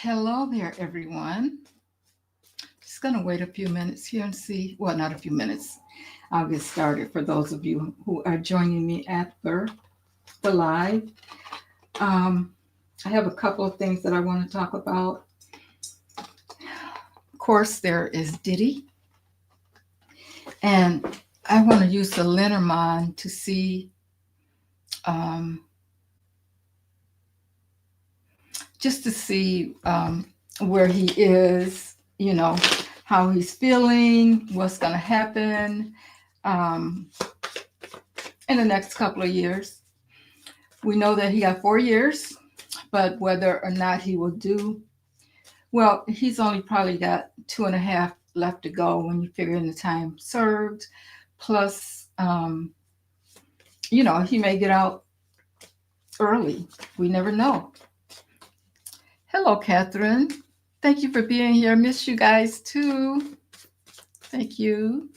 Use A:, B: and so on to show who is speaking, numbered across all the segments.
A: Hello there, everyone. Just going to wait a few minutes here and see. Well, not a few minutes. I'll get started for those of you who are joining me after the live. Um, I have a couple of things that I want to talk about. Of course, there is Diddy, and I want to use the Lenormand to see um, just to see where he is, how he's feeling, what's going to happen um, in the next couple of years. We know that he got 4 years, but whether or not he will do well, he's only probably got 2.5 left to go when you figure in the time served. Plus, he may get out early. We never know. Hello, Catherine. Thank you for being here. Miss you guys too. Thank you.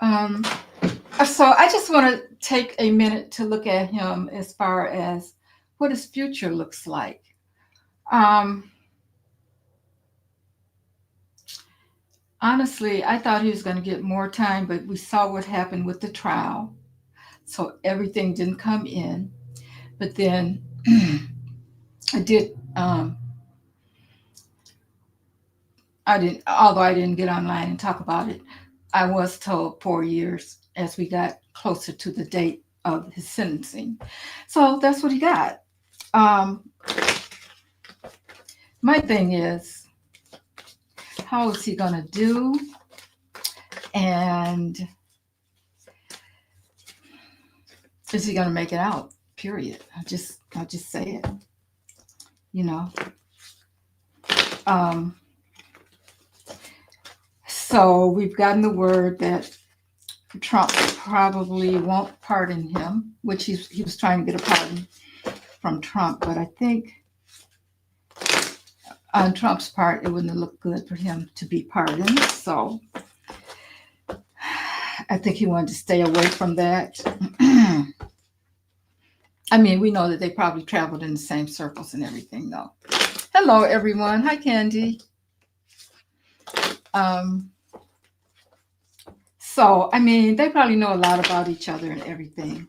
A: So I just want to take a minute to look at him as far as what his future looks like. Honestly, I thought he was going to get more time, but we saw what happened with the trial. So everything didn't come in. But then I did, although I didn't get online and talk about it, I was told 4 years as we got closer to the date of his sentencing. So that's what he got. My thing is, how is he going to do? And is he going to make it out? Period. I'll just say it. So we've gotten the word that Trump probably won't pardon him, which he was trying to get a pardon from Trump, but I think on Trump's part, it wouldn't look good for him to be pardoned. So I think he wanted to stay away from that. I mean, we know that they probably traveled in the same circles and everything, though. Hello, everyone. Hi, Candy. So, I mean, they probably know a lot about each other and everything.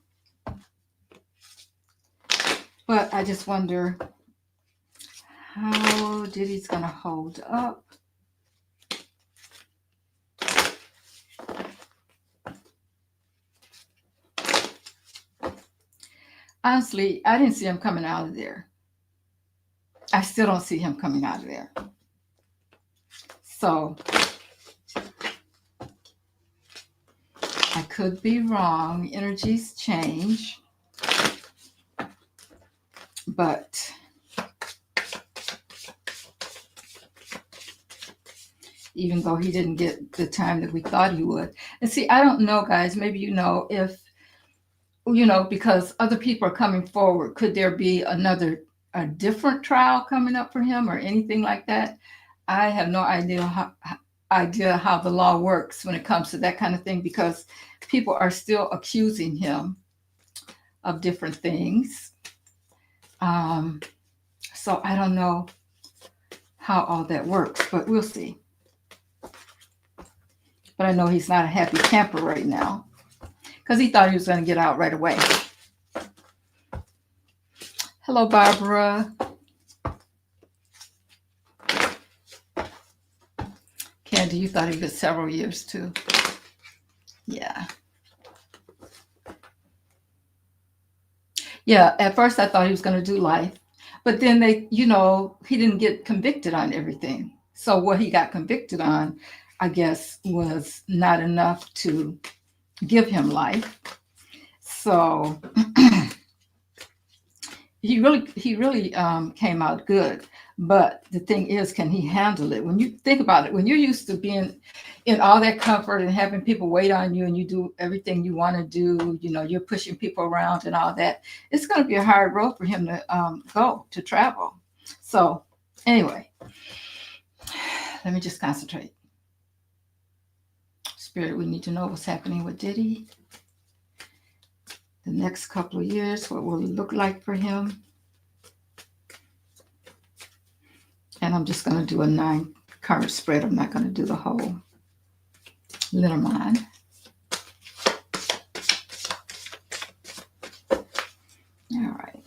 A: But I just wonder how Diddy's going to hold up. Honestly, I didn't see him coming out of there. I still don't see him coming out of there. So, I could be wrong. Energies change. But even though he didn't get the time that we thought he would. And see, I don't know, guys. Maybe if, because other people are coming forward, could there be a different trial coming up for him or anything like that? I have no idea how the law works when it comes to that kind of thing, because people are still accusing him of different things. So I don't know how all that works, but we'll see. But I know he's not a happy camper right now because he thought he was going to get out right away. Hello, Barbara. Candy, you thought he was several years too. Yeah. Yeah, at first I thought he was going to do life. But then he didn't get convicted on everything. So what he got convicted on, I guess, was not enough to give him life. So he really came out good. But the thing is, can he handle it? When you think about it, when you're used to being in all that comfort and having people wait on you and you do everything you want to do, you're pushing people around and all that, it's going to be a hard road for him to travel. So anyway, let me just concentrate. Spirit, we need to know what's happening with Diddy. The next couple of years, what will it look like for him? I'm just going to do a 9 card spread. I'm not going to do the whole Lenormand. All right.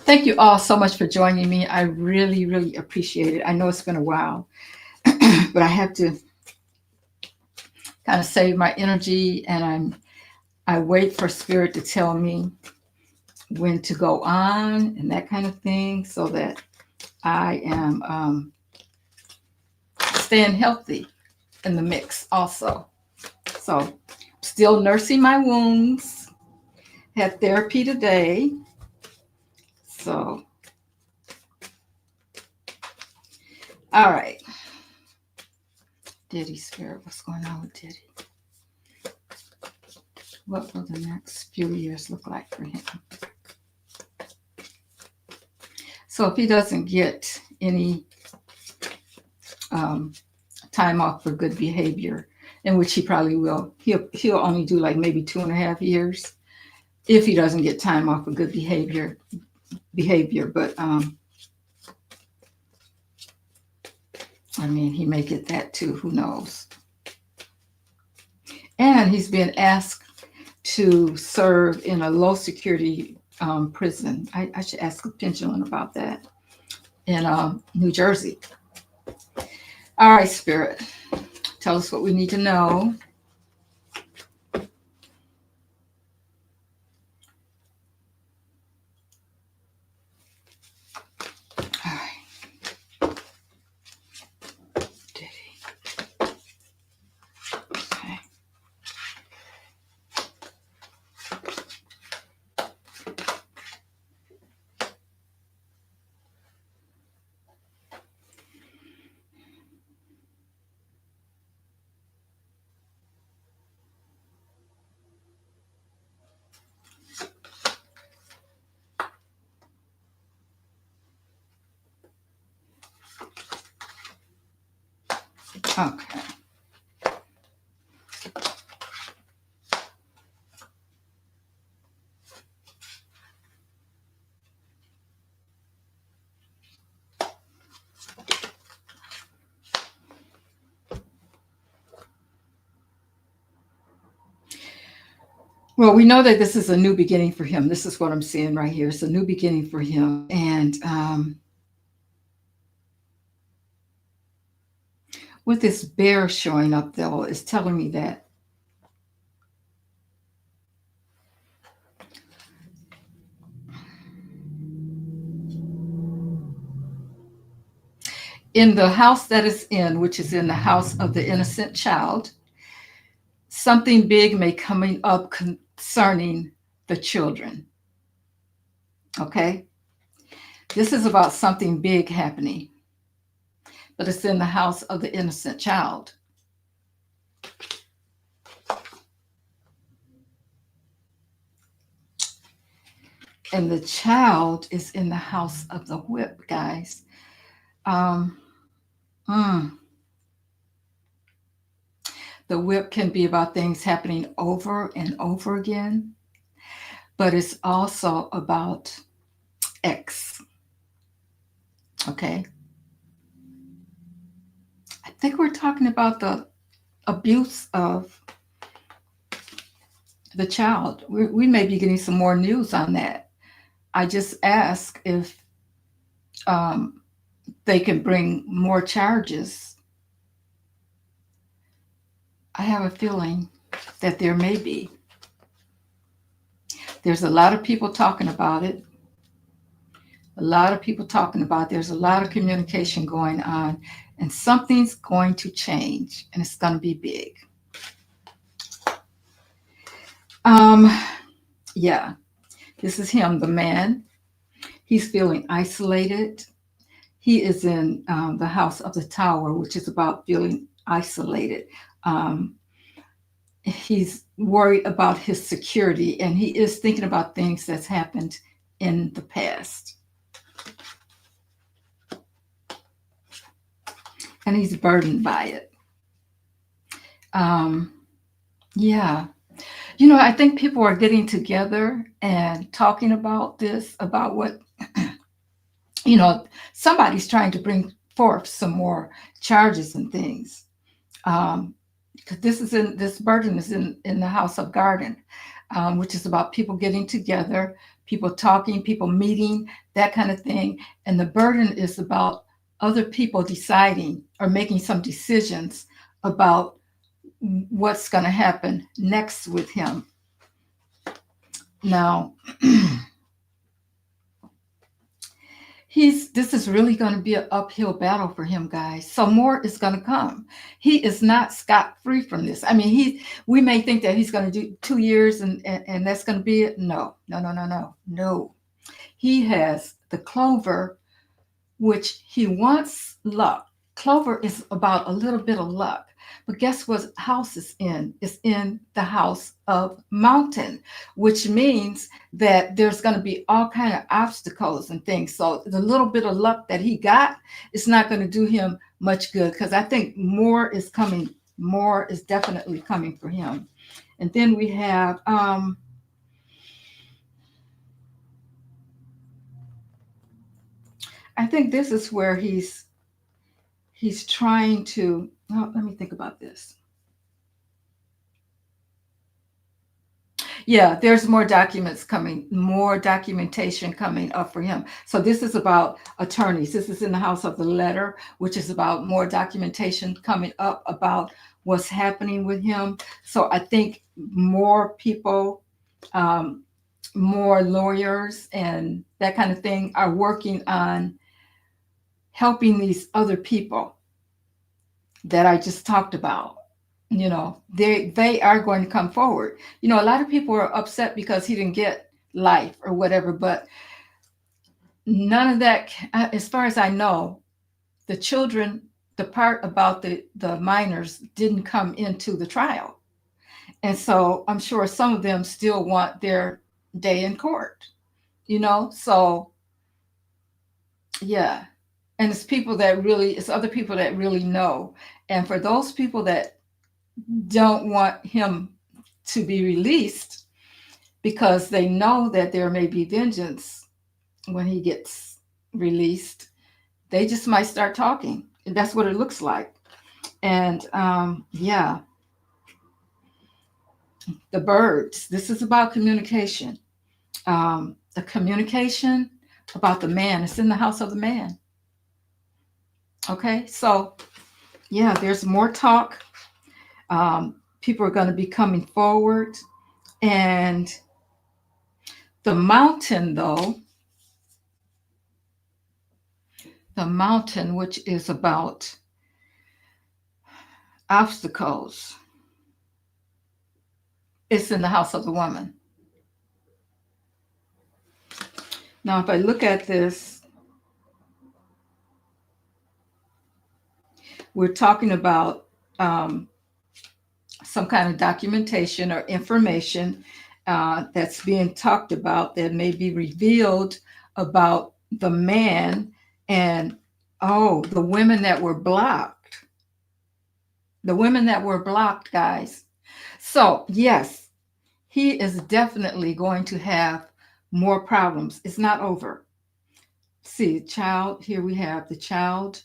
A: Thank you all so much for joining me. I really, really appreciate it. I know it's been a while, but I have to kind of save my energy, and I wait for spirit to tell me when to go on and that kind of thing, so that I am staying healthy in the mix also. So still nursing my wounds, had therapy today. So, all right. Diddy spirit, what's going on with Diddy? What will the next few years look like for him? So if he doesn't get any time off for good behavior, in which he probably will, he'll only do like maybe 2.5 years if he doesn't get time off for good behavior. But I mean, he may get that too. Who knows? And he's been asked to serve in a low security prison. I should ask a pendulum about that in New Jersey. All right, Spirit, tell us what we need to know. All right. Diddy. Okay. Okay. Well, we know that this is a new beginning for him. This is what I'm seeing right here. It's a new beginning for him. And with this bear showing up, though, is telling me that in the house that is in, which is in the house of the innocent child, something big may coming up concerning the children. Okay? This is about something big happening, but it's in the house of the innocent child. And the child is in the house of the whip, guys. The whip can be about things happening over and over again, but it's also about X. Okay? I think we're talking about the abuse of the child. We may be getting some more news on that. I just ask if they can bring more charges. I have a feeling that there may be. There's a lot of people talking about it. There's a lot of communication going on, and something's going to change, and it's going to be big. Yeah, this is him, the man. He's feeling isolated. He is in the house of the tower, which is about feeling isolated. He's worried about his security, and he is thinking about things that's happened in the past. And he's burdened by it. Yeah. I think people are getting together and talking about this, about what you know, somebody's trying to bring forth some more charges and things. Um, 'Cause this burden is in the house of garden, which is about people getting together, people talking, people meeting, that kind of thing. And the burden is about other people deciding or making some decisions about what's going to happen next with him. Now, he's this is really going to be an uphill battle for him, guys. So more is going to come. He is not scot free from this. I mean, we may think that he's going to do 2 years and that's going to be it. No, no, no, no, no, no. He has the clover, which he wants luck. Clover is about a little bit of luck. But guess what house is in? It's in the house of mountain, which means that there's going to be all kind of obstacles and things. So the little bit of luck that he got is not going to do him much good, because I think more is coming. More is definitely coming for him. And then we have I think this is where he's trying to, well, let me think about this. Yeah, there's more documents coming, more documentation coming up for him. So this is about attorneys. This is in the house of the letter, which is about more documentation coming up about what's happening with him. So I think more people, um, more lawyers and that kind of thing are working on helping these other people that I just talked about. They are going to come forward. A lot of people are upset because he didn't get life or whatever, but none of that, as far as I know, the children, the part about the minors didn't come into the trial. And so I'm sure some of them still want their day in court, so yeah. And it's other people that really know. And for those people that don't want him to be released because they know that there may be vengeance when he gets released, they just might start talking. And that's what it looks like. And yeah, the birds. This is about communication. The communication about the man. It's in the house of the man. Okay, so yeah, there's more talk. People are going to be coming forward. And the mountain, though, the mountain, which is about obstacles, it's in the house of the woman. Now, if I look at this, we're talking about um, some kind of documentation or information that's being talked about that may be revealed about the man and, oh, the women that were blocked. The women that were blocked, guys. So, yes, he is definitely going to have more problems. It's not over. See, child, here we have the child.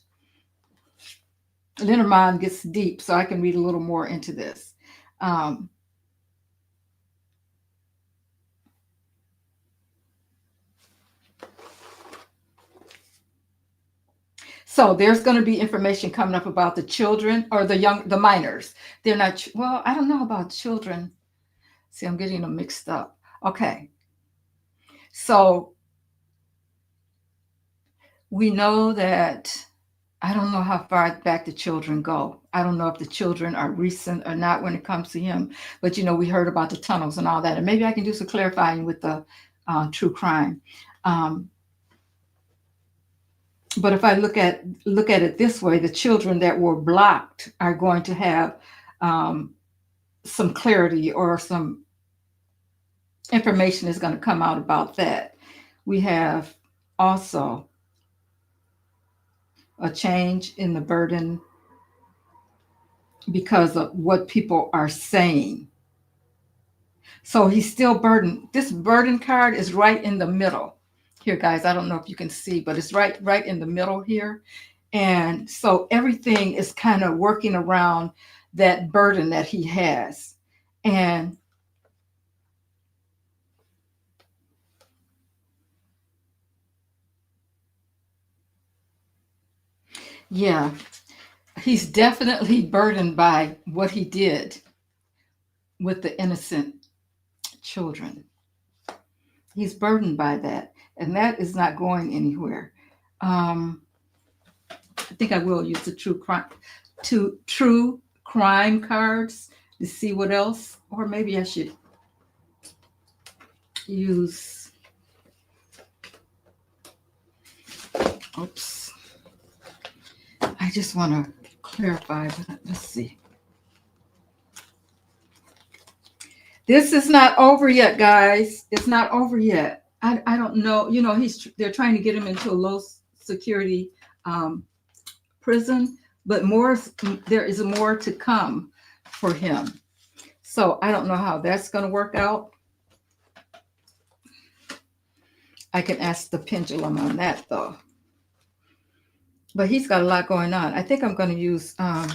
A: Lenormand gets deep, so I can read a little more into this. Um, so there's going to be information coming up about the children or the minors. They're not, well, I don't know about children. See, I'm getting them mixed up. Okay. So we know that, I don't know how far back the children go. I don't know if the children are recent or not when it comes to him. But, we heard about the tunnels and all that. And maybe I can do some clarifying with the true crime. Um, but if I look at it this way, the children that were blocked are going to have um, some clarity, or some information is going to come out about that. We have also a change in the burden because of what people are saying. So he's still burdened. This burden card is right in the middle. Here, guys, I don't know if you can see, but it's right in the middle here. And so everything is kind of working around that burden that he has. And yeah, he's definitely burdened by what he did with the innocent children. He's burdened by that, and that is not going anywhere. I think I will use the true crime cards to see what else, or maybe I should use. Oops, I just want to clarify, but let's see. This is not over yet, guys. It's not over yet. I don't know. You know, they're trying to get him into a low security um, prison, but there is more to come for him. So I don't know how that's going to work out. I can ask the pendulum on that though. But he's got a lot going on. I think I'm going to use. Oh,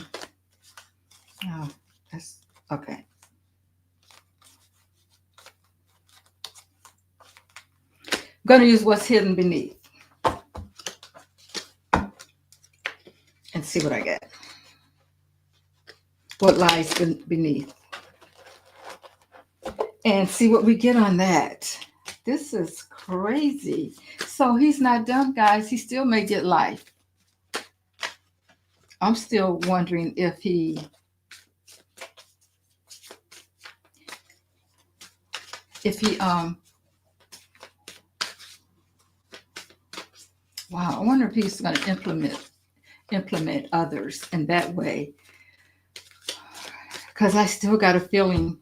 A: that's okay. I'm going to use what's hidden beneath and see what I get. What lies beneath. And see what we get on that. This is crazy. So he's not done, guys. He still may get life. I'm still wondering if he wow, I wonder if he's going to implement others in that way, because I still got a feeling.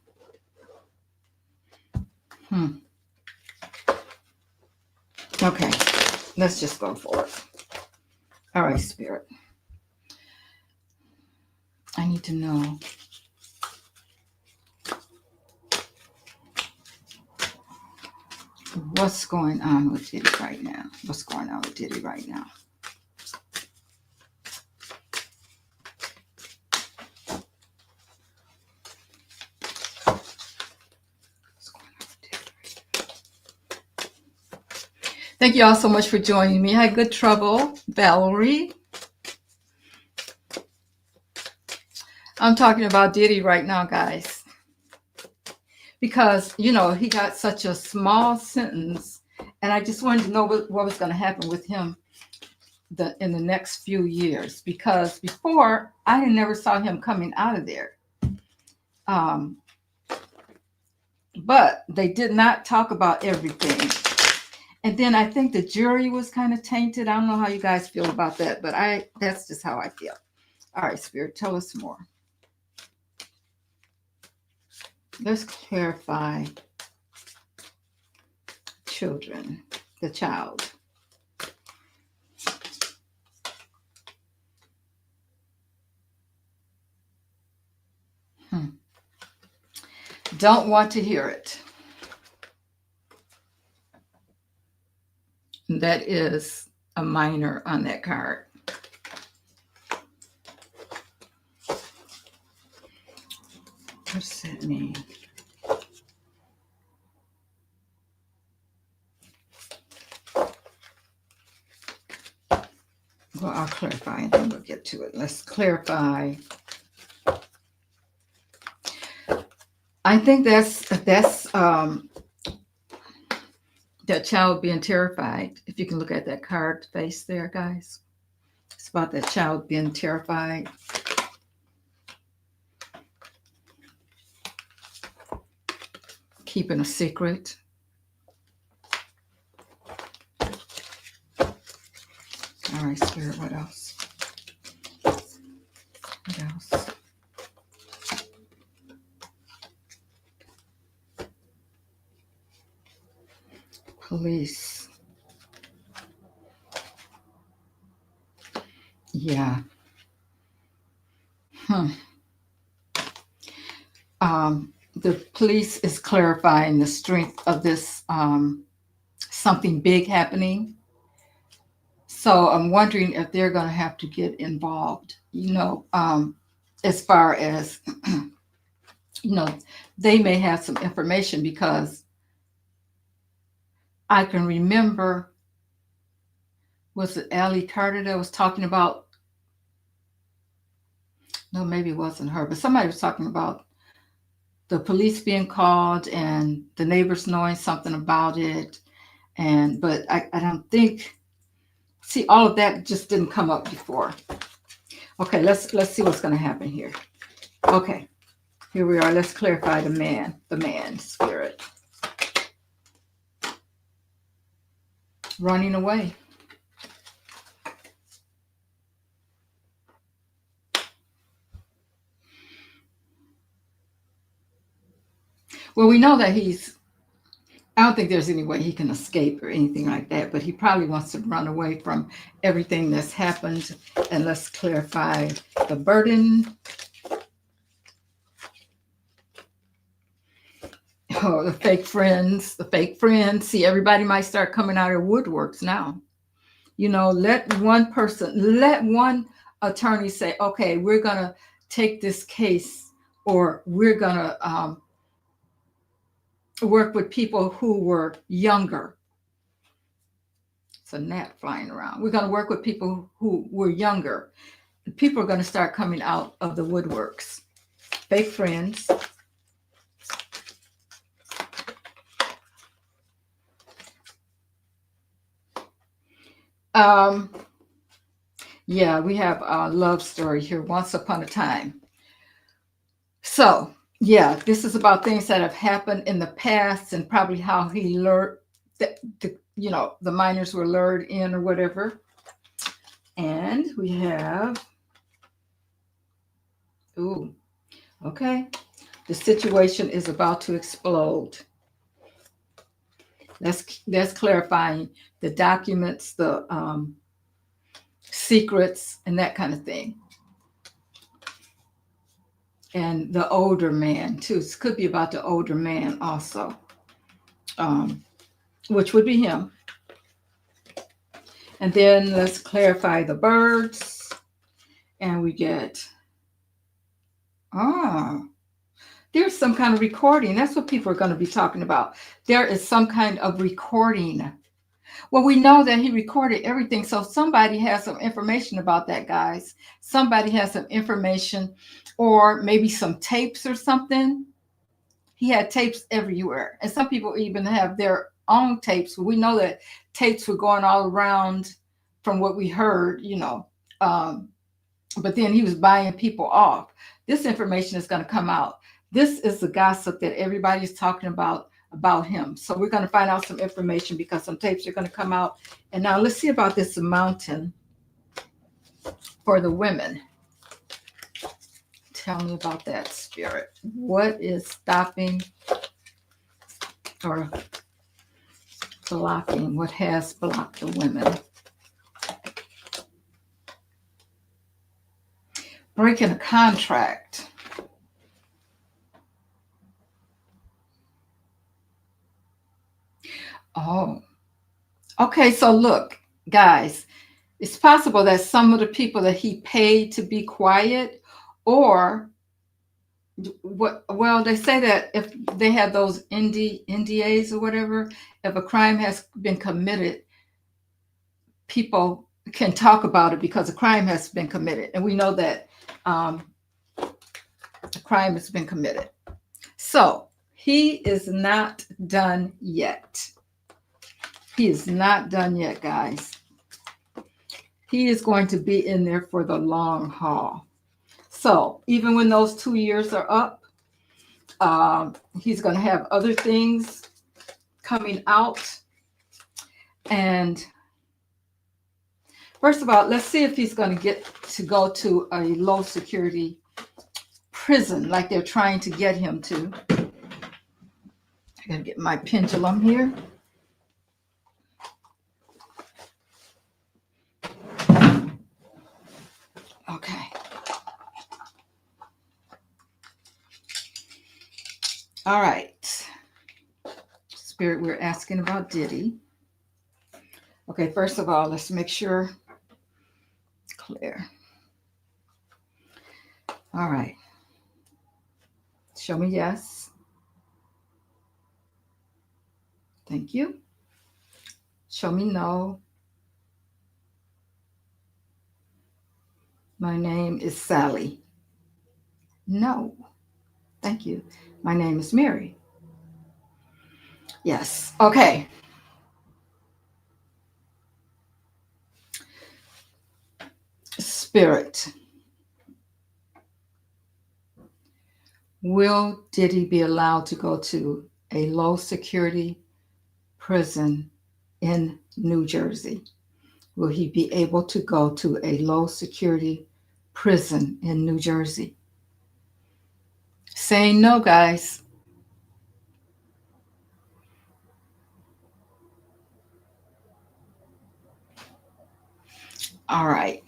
A: Okay, let's just go for it. All right, Spirit, I need to know what's going on with Diddy right now. What's going on with Diddy right now? Thank you all so much for joining me. I had good trouble, Valerie. I'm talking about Diddy right now, guys. Because, you know, he got such a small sentence, and I just wanted to know what was going to happen with him in the next few years. Because before, I never saw him coming out of there. But they did not talk about everything. And then I think the jury was kind of tainted. I don't know how you guys feel about that, but that's just how I feel. All right, Spirit, tell us more. Let's clarify children, the child. Don't want to hear it. That is a minor on that card. What does that mean? Well, I'll clarify and then we'll get to it. Let's clarify. I think that's that child being terrified. If you can look at that card face there, guys. It's about that child being terrified. Keeping a secret. All right, Spirit, what else? What else? Police. Yeah. The police is clarifying the strength of this something big happening. So I'm wondering if they're going to have to get involved, as far as, you know, they may have some information because I can remember, was it Allie Carter that was talking about? No, maybe it wasn't her, but somebody was talking about the police being called and the neighbors knowing something about it. But I don't think, see, all of that just didn't come up before. Okay, let's see what's going to happen here. Okay, here we are. Let's clarify the man spirit. Running away. Well, we know that I don't think there's any way he can escape or anything like that, but he probably wants to run away from everything that's happened. And let's clarify the burden. Oh, the fake friends, the fake friends. See, everybody might start coming out of woodworks now. Let one attorney say, okay, we're going to take this case, or we're going to work with people who were younger. It's a gnat flying around. We're going to work with people who were younger. People are going to start coming out of the woodworks. Fake friends. Yeah, we have a love story here. Once upon a time. So, yeah, this is about things that have happened in the past and probably how he lured, the minors were lured in or whatever. And we have, okay, the situation is about to explode. That's clarifying the documents, the secrets, and that kind of thing. And the older man too. It could be about the older man also, which would be him. And then let's clarify the birds. And we get, there's some kind of recording. That's what people are going to be talking about. There is some kind of recording. Well, we know that he recorded everything. So somebody has some information about that, guys. Somebody has some information, or maybe some tapes or something. He had tapes everywhere. And some people even have their own tapes. We know that tapes were going all around from what we heard, but then he was buying people off. This information is going to come out. This is the gossip that everybody's talking about him. So we're going to find out some information because some tapes are going to come out. And now let's see about this mountain for the women. Tell me about that, spirit. What is stopping or blocking? What has blocked the women? Breaking a contract. Oh, okay. So look, guys, it's possible that some of the people that he paid to be quiet, or well, they say that if they have those NDAs or whatever, if a crime has been committed, people can talk about it because a crime has been committed. And we know that a crime has been committed. So he is not done yet. He is not done yet, guys. He is going to be in there for the long haul. So even when those 2 years are up, he's going to have other things coming out. And first of all, let's see if he's going to get to go to a low security prison like they're trying to get him to. I'm going to get my pendulum here. Okay. All right. Spirit, we're asking about Diddy. Okay, first of all, let's make sure clear. All right. Show me yes. Thank you. Show me no. My name is Sally. No. Thank you. My name is Mary. Yes. Okay. Spirit. Will Diddy be allowed to go to a low security prison in New Jersey? Will he be able to go to a low security prison in New Jersey? Saying no, guys. All right.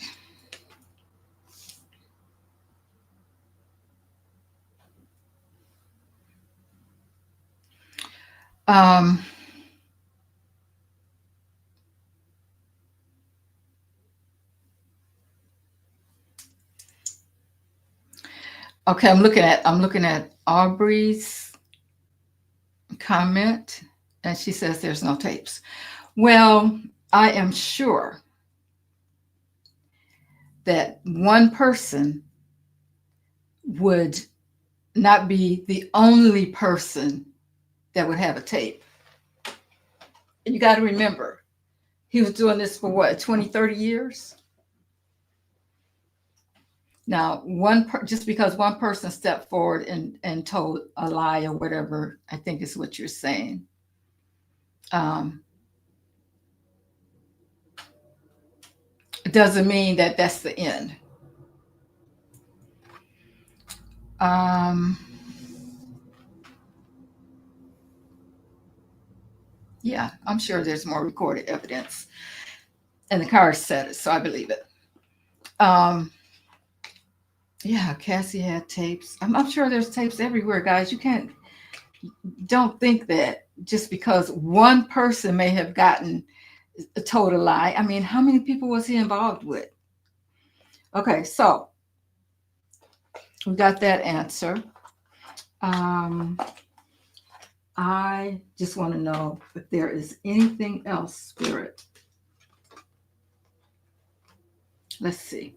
A: Um, okay, I'm looking at Aubrey's comment, and she says there's no tapes. Well, I am sure that one person would not be the only person that would have a tape. And you got to remember, he was doing this for what, 20, 30 years? Now, just because one person stepped forward and told a lie or whatever, I think is what you're saying. Um, it doesn't mean that that's the end. Um, yeah, I'm sure there's more recorded evidence. And the card said it, so I believe it. Yeah, Cassie had tapes. I'm sure there's tapes everywhere, guys. Don't think that just because one person may have gotten told a lie. I mean, how many people was he involved with? Okay, so we got that answer. I just want to know if there is anything else, Spirit. Let's see.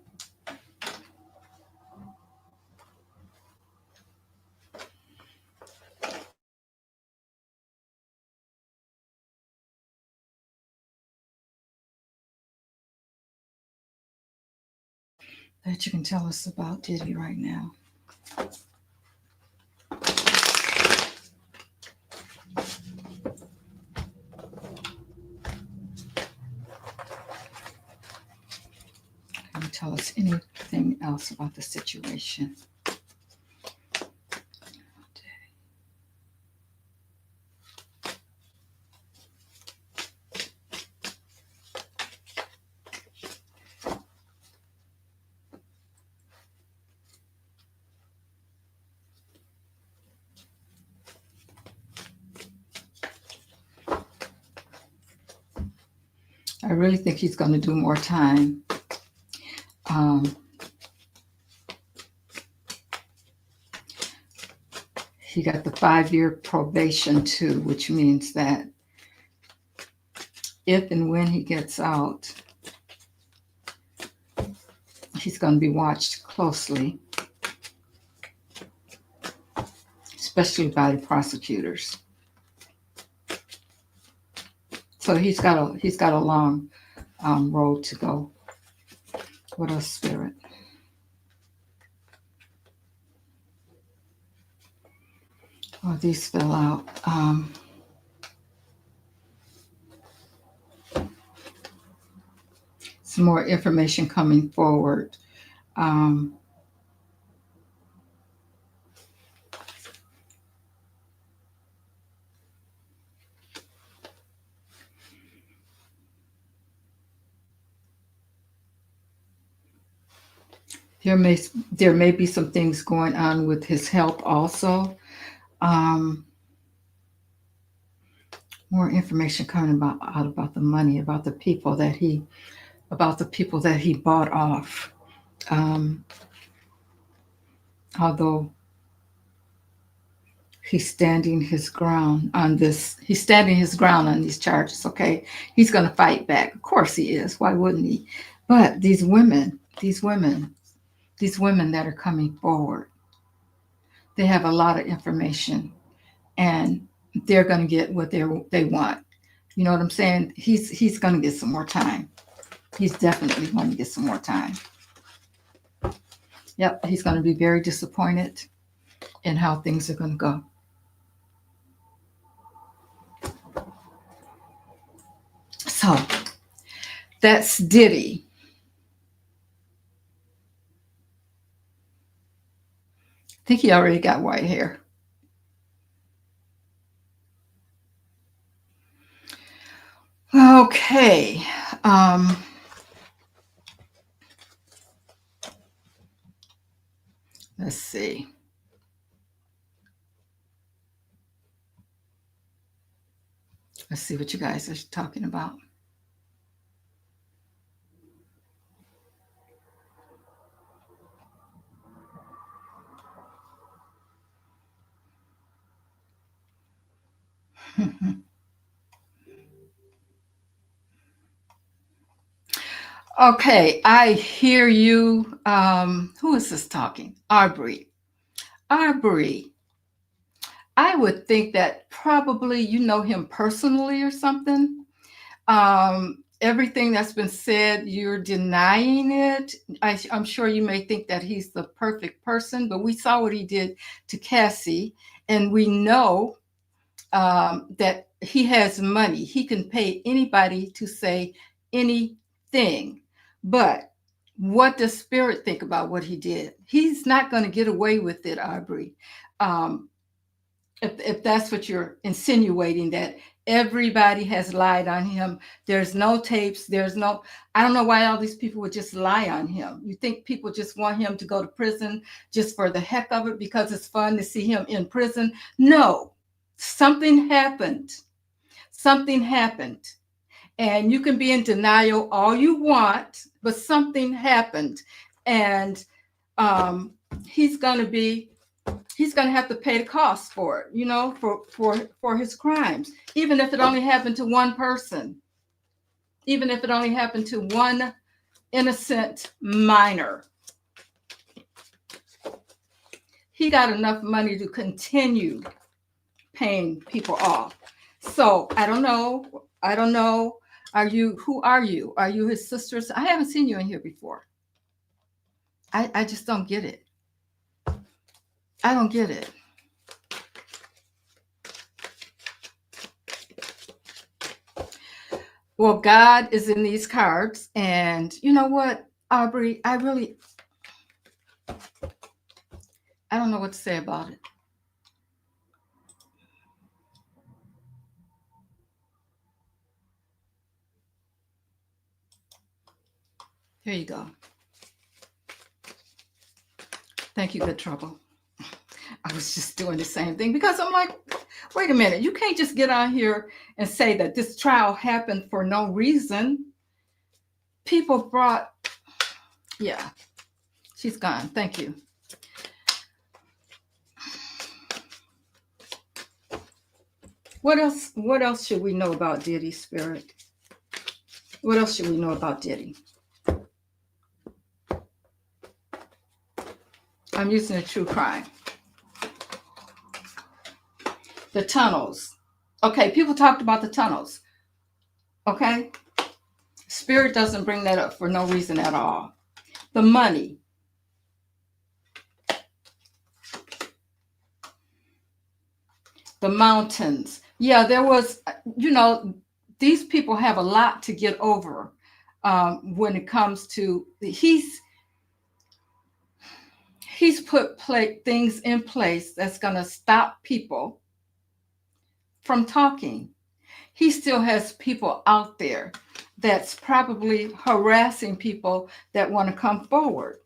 A: That you can tell us about Diddy right now. Can you tell us anything else about the situation? I really think he's going to do more time. He got the 5-year probation too, which means that if and when he gets out, he's going to be watched closely, especially by the prosecutors. So he's got a long road to go. What else, Spirit? Oh, these fell out. Some more information coming forward. There may be some things going on with his health also. More information coming out about the money, about the people that he bought off. Um, Although he's standing his ground on these charges. Okay, he's going to fight back. Of course he is. Why wouldn't he? But these women that are coming forward, they have a lot of information, and they're going to get what they want. You know what I'm saying? He's going to get some more time. He's definitely going to get some more time. Yep, he's going to be very disappointed in how things are going to go. So that's Diddy. I think he already got white hair. Okay. Um, let's see. Let's see what you guys are talking about. Okay, I hear you. Who is this talking? Arbery. Arbery. I would think that probably you know him personally or something. Everything that's been said, you're denying it. I'm sure you may think that he's the perfect person, but we saw what he did to Cassie, and we know that he has money. He can pay anybody to say anything. But what does Spirit think about what he did? He's not going to get away with it, Aubrey. Um, if that's what you're insinuating, that everybody has lied on him. There's no tapes. I don't know why all these people would just lie on him. You think people just want him to go to prison just for the heck of it because it's fun to see him in prison? No, something happened. Something happened. And you can be in denial all you want, but something happened. And um, he's going to be he's going to have to pay the cost for it, for his crimes, even if it only happened to one person, even if it only happened to one innocent minor. He got enough money to continue paying people off. So I don't know. Who are you? Are you his sisters? I haven't seen you in here before. I just don't get it. I don't get it. Well, God is in these cards. And you know what, Aubrey, I don't know what to say about it. Here you go. Thank you, good trouble. I was just doing the same thing because I'm like, wait a minute, you can't just get on here and say that this trial happened for no reason. People brought, yeah, she's gone. Thank you. What else? What else should we know about Diddy, Spirit? What else should we know about Diddy? I'm using a true crime. The tunnels. Okay, people talked about the tunnels. Okay? Spirit doesn't bring that up for no reason at all. The money. The mountains. Yeah, there was, these people have a lot to get over when it comes to, he's put things in place that's going to stop people from talking. He still has people out there that's probably harassing people that want to come forward.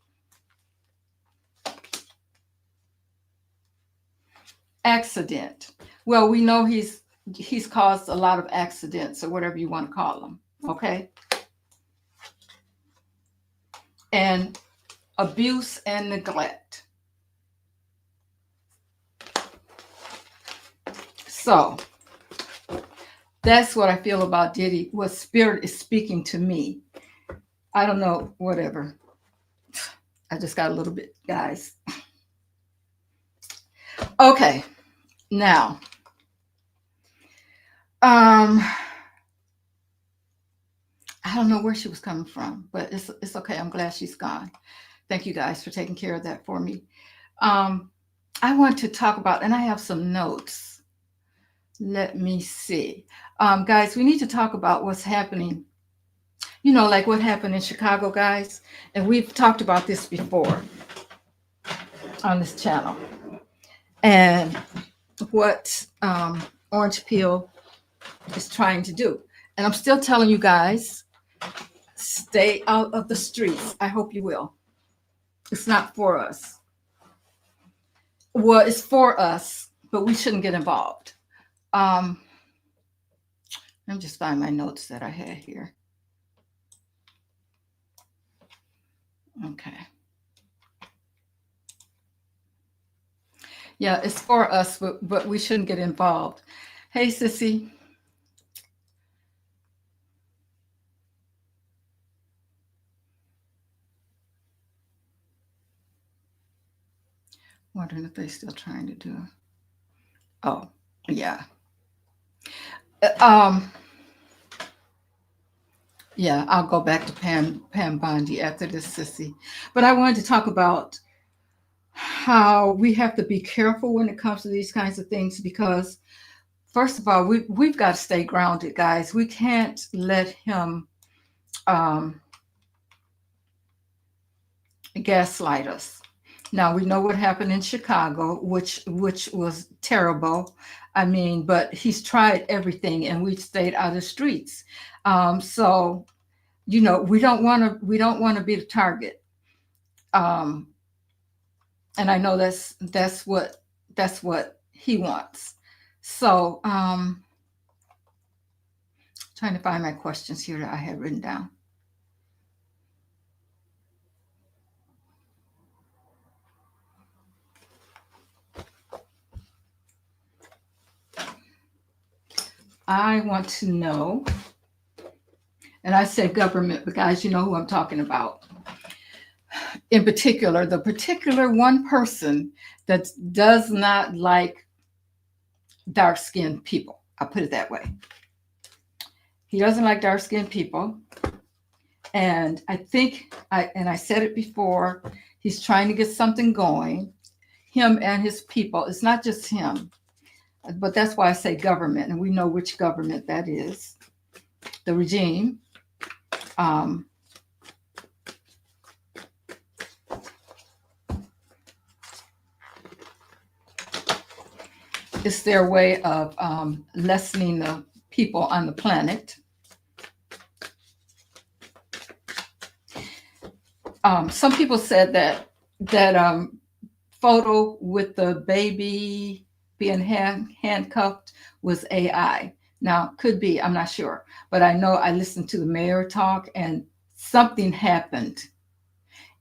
A: Accident. Well, we know he's he's caused a lot of accidents or whatever you want to call them. Okay. And abuse and neglect. So that's what I feel about Diddy. What spirit is speaking to me. I don't know, whatever. I just got a little bit, guys. Okay, now, I don't know where she was coming from, but it's okay. I'm glad she's gone. Thank you guys for taking care of that for me. I want to talk about, and I have some notes. Let me see. Guys, we need to talk about what's happening. You know, like what happened in Chicago, guys. And we've talked about this before on this channel. And what Orange Peel is trying to do. And I'm still telling you guys, stay out of the streets. I hope you will. It's not for us. Well, it's for us, but we shouldn't get involved. Let me just find my notes that I had here. Okay. Yeah, it's for us, but we shouldn't get involved. Hey, Sissy. Wondering if they're still trying to do it. Oh, yeah. Yeah, I'll go back to Pam Bondi after this, Sissy. But I wanted to talk about how we have to be careful when it comes to these kinds of things because, first of all, we've got to stay grounded, guys. We can't let him gaslight us. Now we know what happened in Chicago, which was terrible. I mean, but he's tried everything, and we stayed out of the streets. So, you know, we don't want to be the target. And I know that's what he wants. So, trying to find my questions here that I had written down. I want to know, and I say government, but guys, you know who I'm talking about. In particular, the particular one person that does not like dark-skinned people. I'll put it that way. He doesn't like dark-skinned people. And I think, I said it before, he's trying to get something going, him and his people. It's not just him. But that's why I say government, and we know which government that is. The regime. It's their way of lessening the people on the planet. Some people said that photo with the baby being handcuffed was AI. Now, could be, I'm not sure. But I know I listened to the mayor talk, and something happened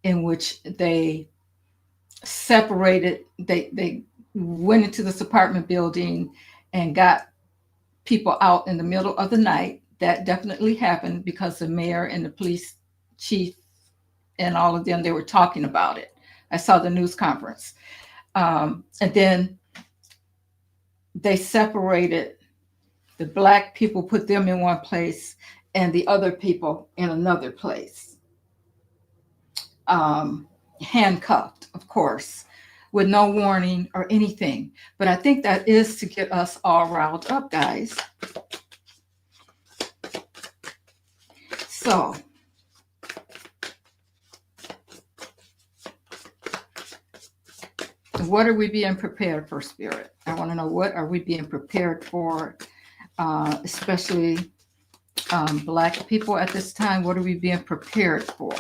A: in which they separated, they went into this apartment building and got people out in the middle of the night. That definitely happened because the mayor and the police chief and all of them, they were talking about it. I saw the news conference. And then they separated the black people, put them in one place, and the other people in another place. Handcuffed, of course, with no warning or anything. But I think that is to get us all riled up, guys. So, what are we being prepared for, Spirit? I want to know, what are we being prepared for, especially Black people at this time? What are we being prepared for?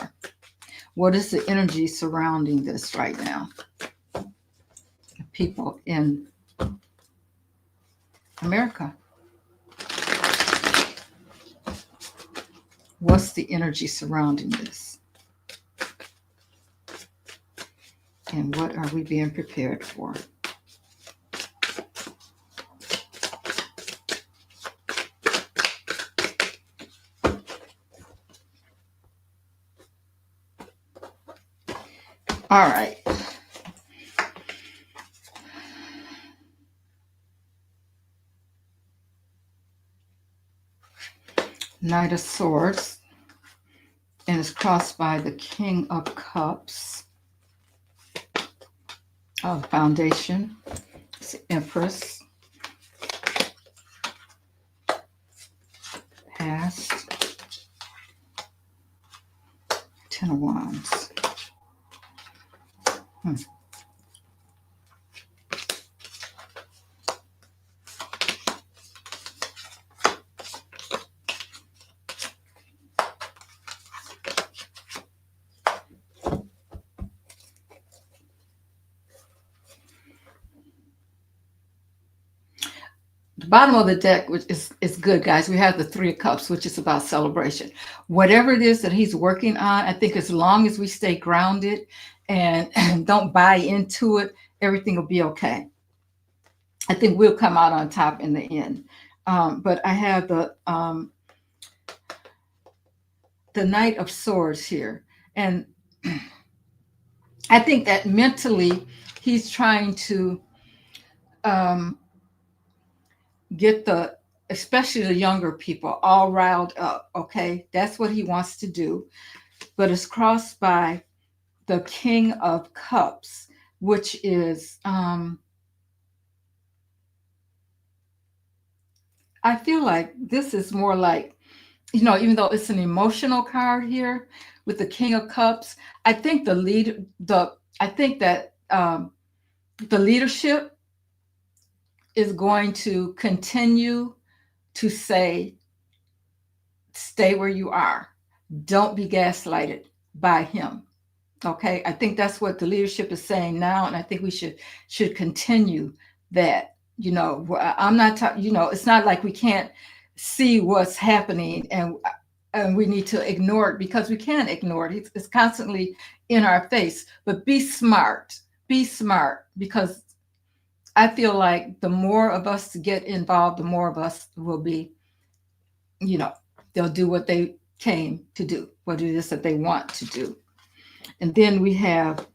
A: What is the energy surrounding this right now? People in America. What's the energy surrounding this? And what are we being prepared for? All right. Knight of Swords, and it's crossed by the King of Cups. Oh, Foundation. It's Empress. Past. Ten of Wands. The bottom of the deck, which is good, guys. We have the Three of Cups, which is about celebration. Whatever it is that he's working on, I think as long as we stay grounded and don't buy into it, everything will be okay. I think we'll come out on top in the end. But I have the Knight of Swords here. And I think that mentally he's trying to get especially the younger people all riled up. Okay. That's what he wants to do. But it's crossed by the King of Cups, which is, I feel like this is more like, even though it's an emotional card here with the King of Cups, I think I think that the leadership is going to continue to say, stay where you are. Don't be gaslighted by him. Okay. I think that's what the leadership is saying now. And I think we should continue that. I'm not talking, it's not like we can't see what's happening and we need to ignore it, because we can't ignore it. It's constantly in our face. But be smart, because I feel like the more of us get involved, the more of us will be, they'll do what they came to do, what it is that they want to do. And then we have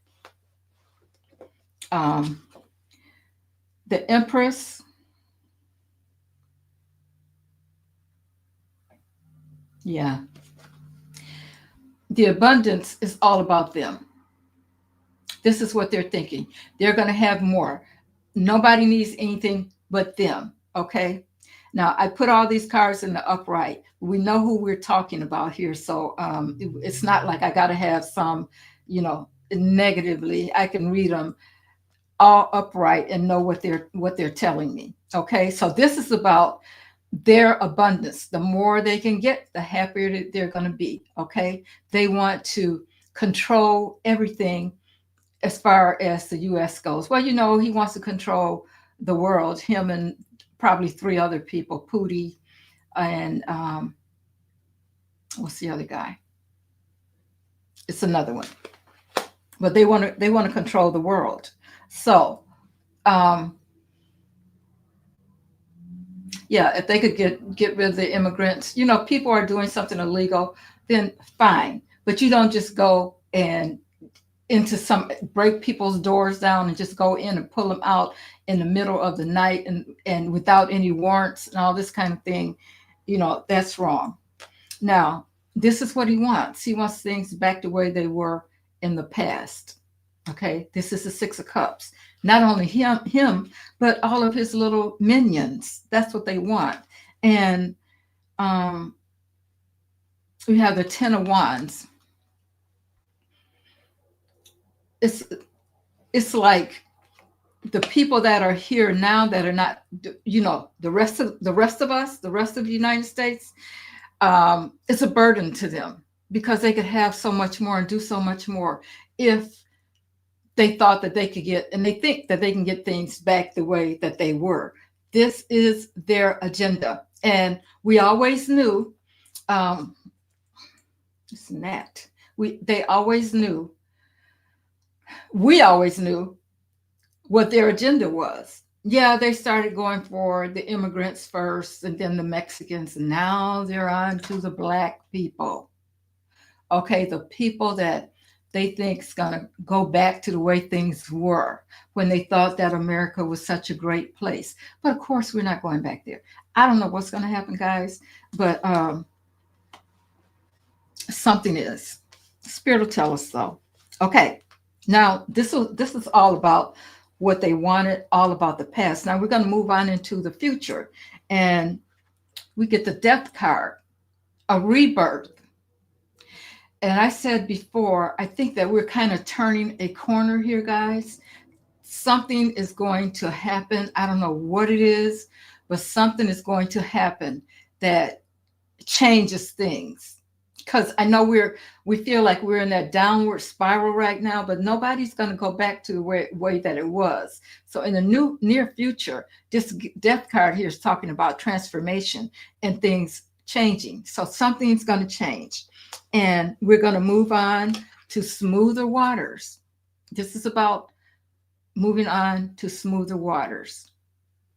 A: the Empress. Yeah. The abundance is all about them. This is what they're thinking. They're going to have more. Nobody needs anything but them. Okay. Now, I put all these cards in the upright. We know who we're talking about here. So it's not like I got to have some, negatively. I can read them all upright and know what they're telling me. Okay. So this is about their abundance. The more they can get, the happier they're going to be. Okay. They want to control everything as far as the U.S. goes. Well, he wants to control the world, him and probably three other people, Pootie and what's the other guy? It's another one. But they want to control the world. So, yeah, if they could get rid of the immigrants, people are doing something illegal, then fine. But you don't just go and break people's doors down and just go in and pull them out in the middle of the night and without any warrants and all this kind of thing. That's wrong. Now, this is what he wants. He wants things back the way they were in the past. Okay. This is the Six of Cups. Not only him, but all of his little minions. That's what they want. And we have the Ten of Wands. It's like the people that are here now that are not, the rest of us, the rest of the United States, it's a burden to them because they could have so much more and do so much more if they thought that they could get, and they think that they can get things back the way that they were. This is their agenda. And we always knew It's that. They always knew, we always knew what their agenda was. Yeah, they started going for the immigrants first and then the Mexicans. And now they're on to the black people. Okay, the people that they think is going to go back to the way things were when they thought that America was such a great place. But of course, we're not going back there. I don't know what's going to happen, guys, but something is. Spirit will tell us so. Okay, now this is all about what they wanted, all about the past. Now we're going to move on into the future, and we get the death card, a rebirth. And I said before, I think that we're kind of turning a corner here, guys. Something is going to happen. I don't know what it is, but something is going to happen that changes things. Because I know we feel like we're in that downward spiral right now, but nobody's going to go back to the way that it was. So in the near future, this death card here is talking about transformation and things changing. So something's going to change, and we're going to move on to smoother waters. This is about moving on to smoother waters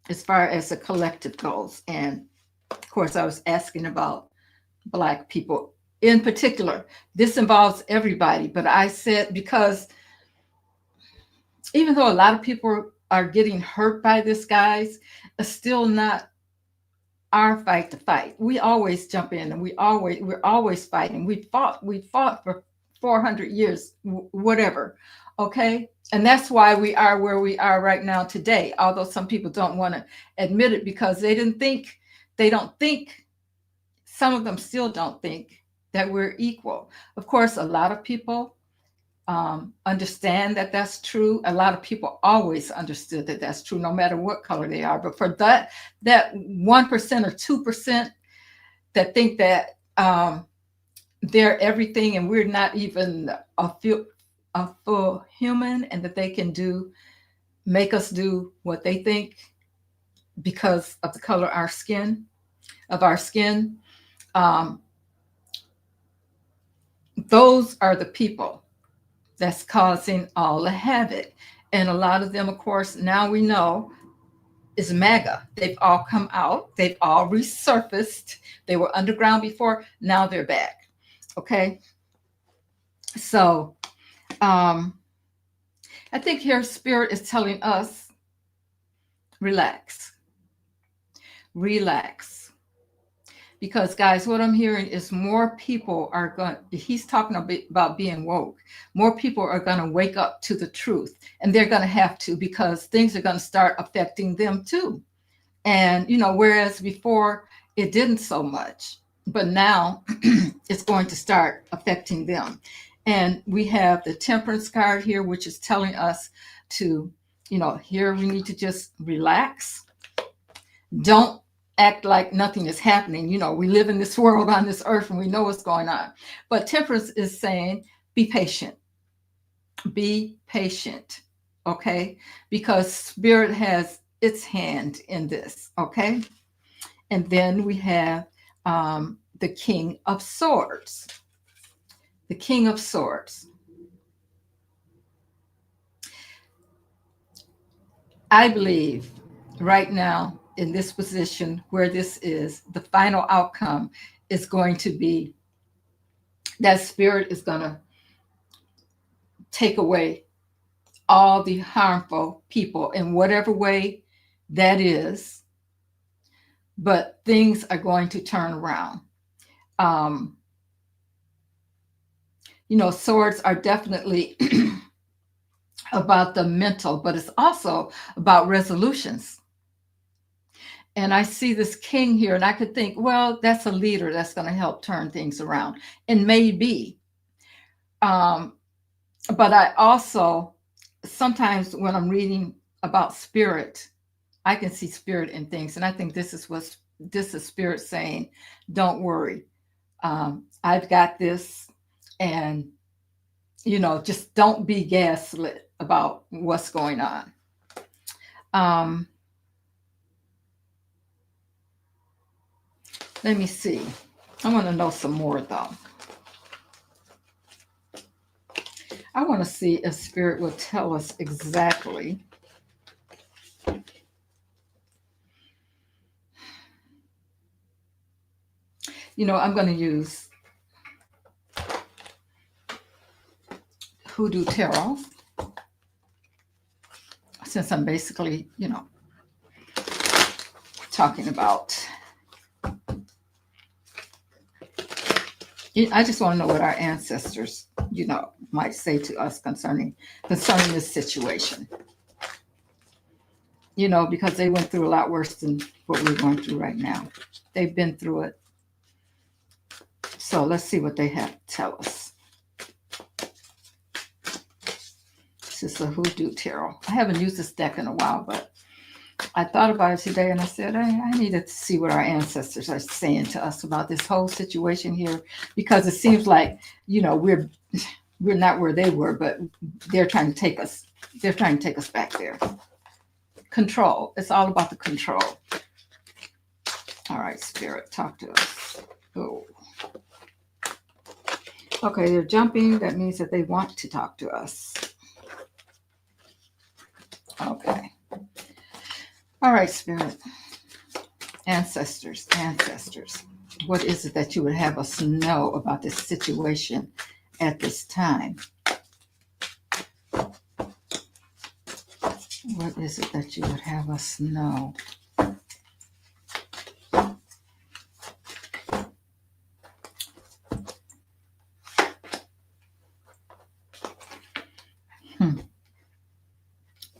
A: as far as the collective goes. And of course, I was asking about Black people in particular. This involves everybody, but I said because even though a lot of people are getting hurt by this, guys, it's still not our fight to fight. We always jump in, and we're always fighting. We fought for 400 years, whatever. Okay, and that's why we are where we are right now today. Although some people don't want to admit it because they don't think. Some of them still don't think that we're equal. Of course, a lot of people understand that that's true. A lot of people always understood that that's true, no matter what color they are. But for that 1% or 2% that think that they're everything and we're not even a full human, and that they can make us do what they think because of the color of our skin. Those are the people that's causing all the havoc. And a lot of them, of course, now we know is MAGA. They've all come out, they've all resurfaced. They were underground before, now they're back. Okay. So I think here Spirit is telling us relax. Relax. Because, guys, what I'm hearing is more people are going, he's talking a bit about being woke. More people are going to wake up to the truth, and they're going to have to, because things are going to start affecting them too. And, whereas before it didn't so much, but now it's going to start affecting them. And we have the Temperance card here, which is telling us to, here we need to just relax. Don't act like nothing is happening. We live in this world on this earth and we know what's going on. But Temperance is saying, be patient. Be patient. Okay? Because Spirit has its hand in this. Okay? And then we have the King of Swords. The King of Swords. I believe right now, in this position where this is, the final outcome is going to be that Spirit is going to take away all the harmful people in whatever way that is, but things are going to turn around. Swords are definitely about the mental, but it's also about resolutions. And I see this king here, and I could think, well, that's a leader that's going to help turn things around. And maybe. But I also, sometimes when I'm reading about Spirit, I can see Spirit in things. And I think this is Spirit saying, don't worry. I've got this. And, just don't be gaslit about what's going on. Let me see. I want to know some more, though. I want to see if Spirit will tell us exactly. I'm going to use Hoodoo Tarot since I'm basically, talking about. I just want to know what our ancestors, might say to us concerning this situation. Because they went through a lot worse than what we're going through right now. They've been through it. So let's see what they have to tell us. This is a Hoodoo Tarot. I haven't used this deck in a while, but I thought about it today and I said, I needed to see what our ancestors are saying to us about this whole situation here, because it seems like, we're not where they were, but they're trying to take us back there. Control. It's all about the control. All right, Spirit, talk to us. Oh. Okay, they're jumping. That means that they want to talk to us. Okay. All right, Spirit. Ancestors. What is it that you would have us know about this situation at this time? What is it that you would have us know?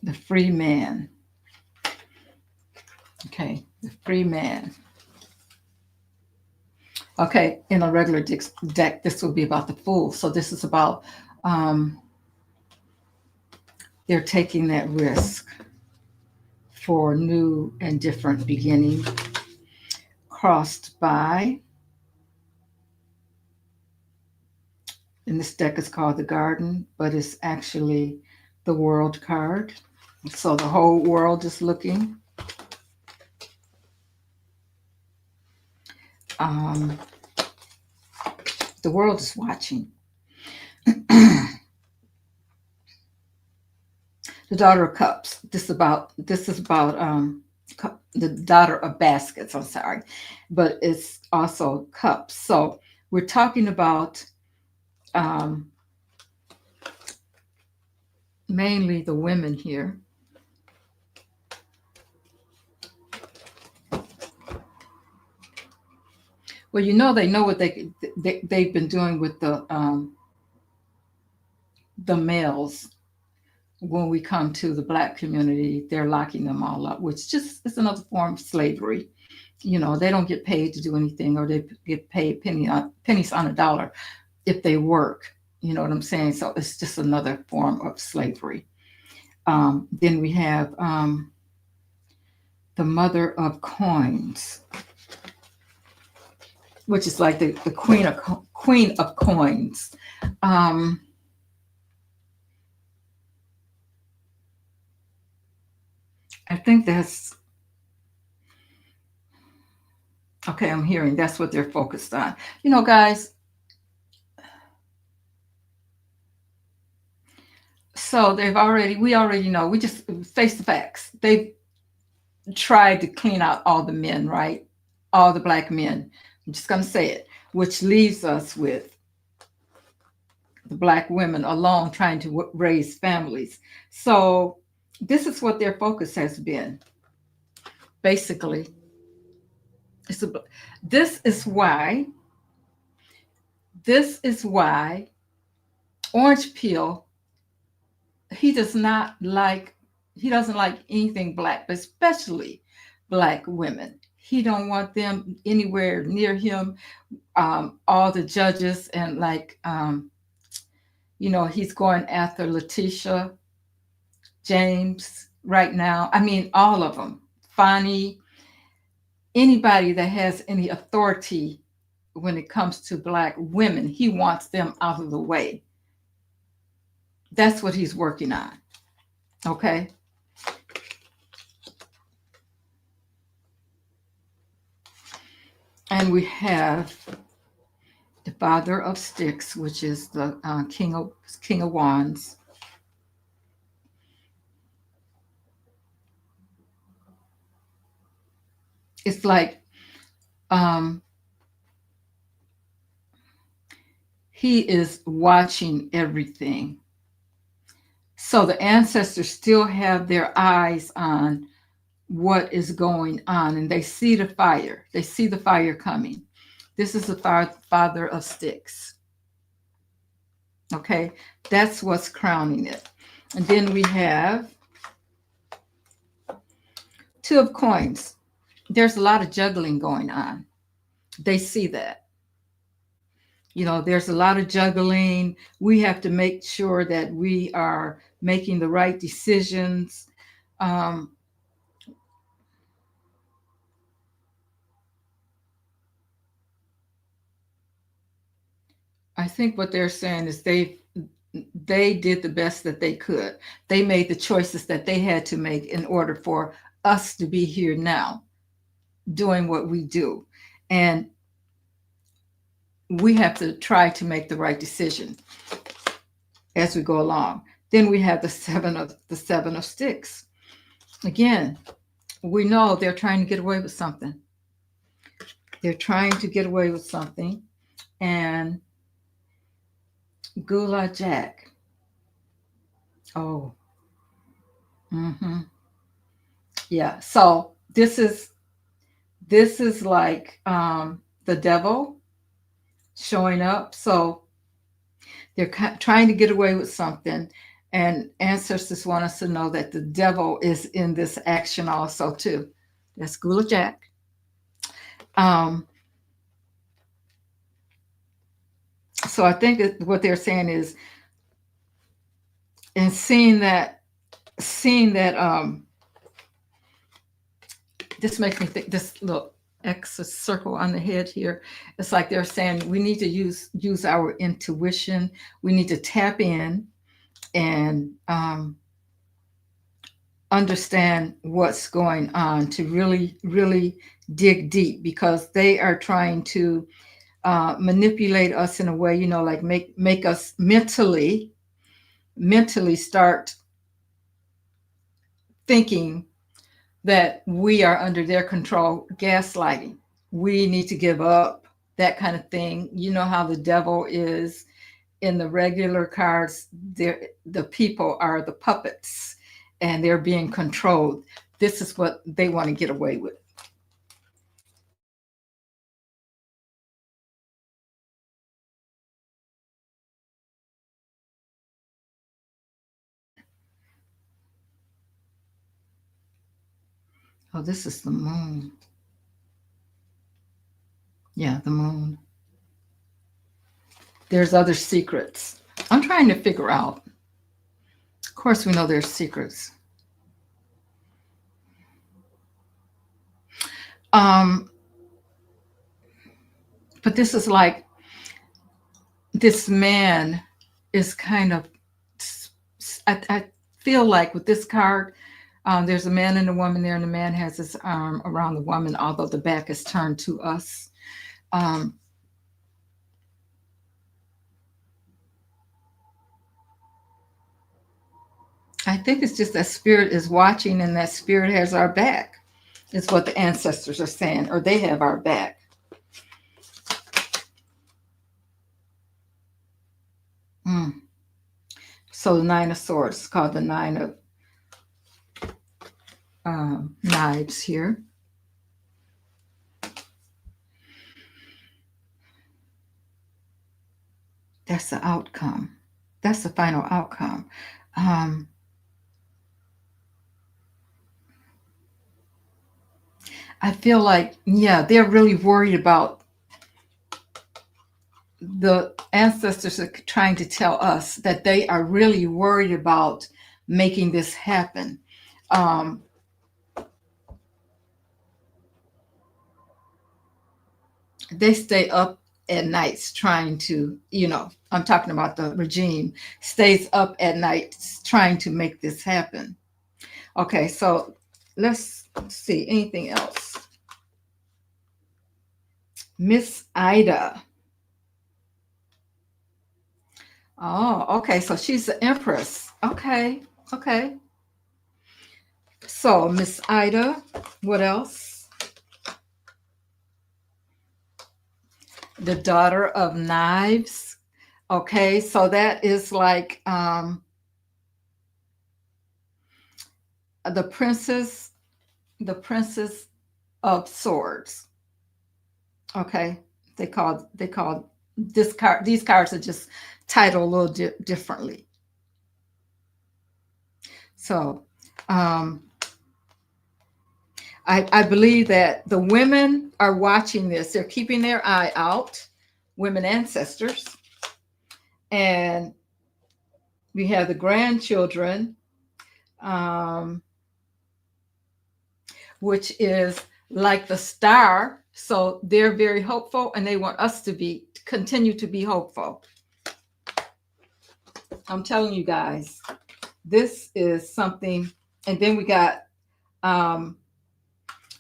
A: The free man. Okay, the free man. Okay, in a regular deck, this will be about the Fool. So this is about they're taking that risk for new and different beginning. Crossed by, and this deck is called the Garden, but it's actually the World card. So the whole world is looking. The world is watching. The Daughter of Cups. This is about the Daughter of Baskets. I'm sorry, but it's also cups. So we're talking about mainly the women here. Well, they know what they've been doing with the males. When we come to the Black community, they're locking them all up, which just is another form of slavery. They don't get paid to do anything, or they get paid pennies on a dollar if they work. You know what I'm saying? So it's just another form of slavery. Then we have the Mother of Coins, which is like the Queen of Coins. I think that's okay. I'm hearing that's what they're focused on. Guys. So we already know. We just face the facts. They've tried to clean out all the men, right? All the Black men. I'm just going to say it, which leaves us with the Black women alone trying to raise families. So this is what their focus has been. Basically, this is why Orange Peel, he doesn't like anything Black, but especially Black women. He don't want them anywhere near him. All the judges and he's going after Letitia James right now. I mean, all of them. Fonnie, anybody that has any authority when it comes to Black women, he wants them out of the way. That's what he's working on. Okay. And we have the Father of Sticks, which is the King of Wands. It's like um, he is watching everything. So the ancestors still have their eyes on what is going on, and they see the fire. They see the fire coming. This is the Father of Sticks. Okay, that's what's crowning it. And then we have Two of Coins. There's a lot of juggling going on. They see that. There's a lot of juggling. We have to make sure that we are making the right decisions. Um, I think what they're saying is they did the best that they could. They made the choices that they had to make in order for us to be here now doing what we do. And we have to try to make the right decision as we go along. Then we have the seven of sticks. Again, we know they're trying to get away with something. They're trying to get away with something. And Gula Jack. Oh, mm-hmm. Yeah. So this is like the devil showing up. So they're trying to get away with something. And ancestors want us to know that the devil is in this action also too. That's Gula Jack. Um, so I think that what they're saying is, and seeing that this makes me think this little X circle on the head here. It's like they're saying we need to use our intuition. We need to tap in and understand what's going on to really, really dig deep, because they are trying to manipulate us in a way, like make us mentally start thinking that we are under their control, gaslighting. We need to give up, that kind of thing. You know how the devil is in the regular cards, the people are the puppets and they're being controlled. This is what they want to get away with. Oh, this is the moon. Yeah, the moon. There's other secrets. I'm trying to figure out. Of course, we know there's secrets. Um, but this is like this man is kind of. I feel like with this card, there's a man and a woman there, and the man has his arm around the woman, although the back is turned to us. Um, I think it's just that spirit is watching, and that spirit has our back. Is what the ancestors are saying, or they have our back. Mm. So the Nine of Swords, called the Nine of Knives here. That's the outcome. That's the final outcome. Um, I feel like, yeah, they're really worried about, the ancestors are trying to tell us that they are really worried about making this happen. Um, they stay up at nights trying to, I'm talking about the regime, stays up at night trying to make this happen. Okay, so let's see anything else. Miss Ida. Oh, okay. So she's the empress. Okay. Okay. So Miss Ida, what else? The daughter of knives. Okay, so that is like the princess, the princess of swords. Okay, they call this card. These cards are just titled a little differently. So um, I believe that the women are watching this. They're keeping their eye out, women ancestors, and we have the grandchildren, um, which is like the star. So they're very hopeful, and they want us to be continue to be hopeful. I'm telling you guys, this is something. And then we got um,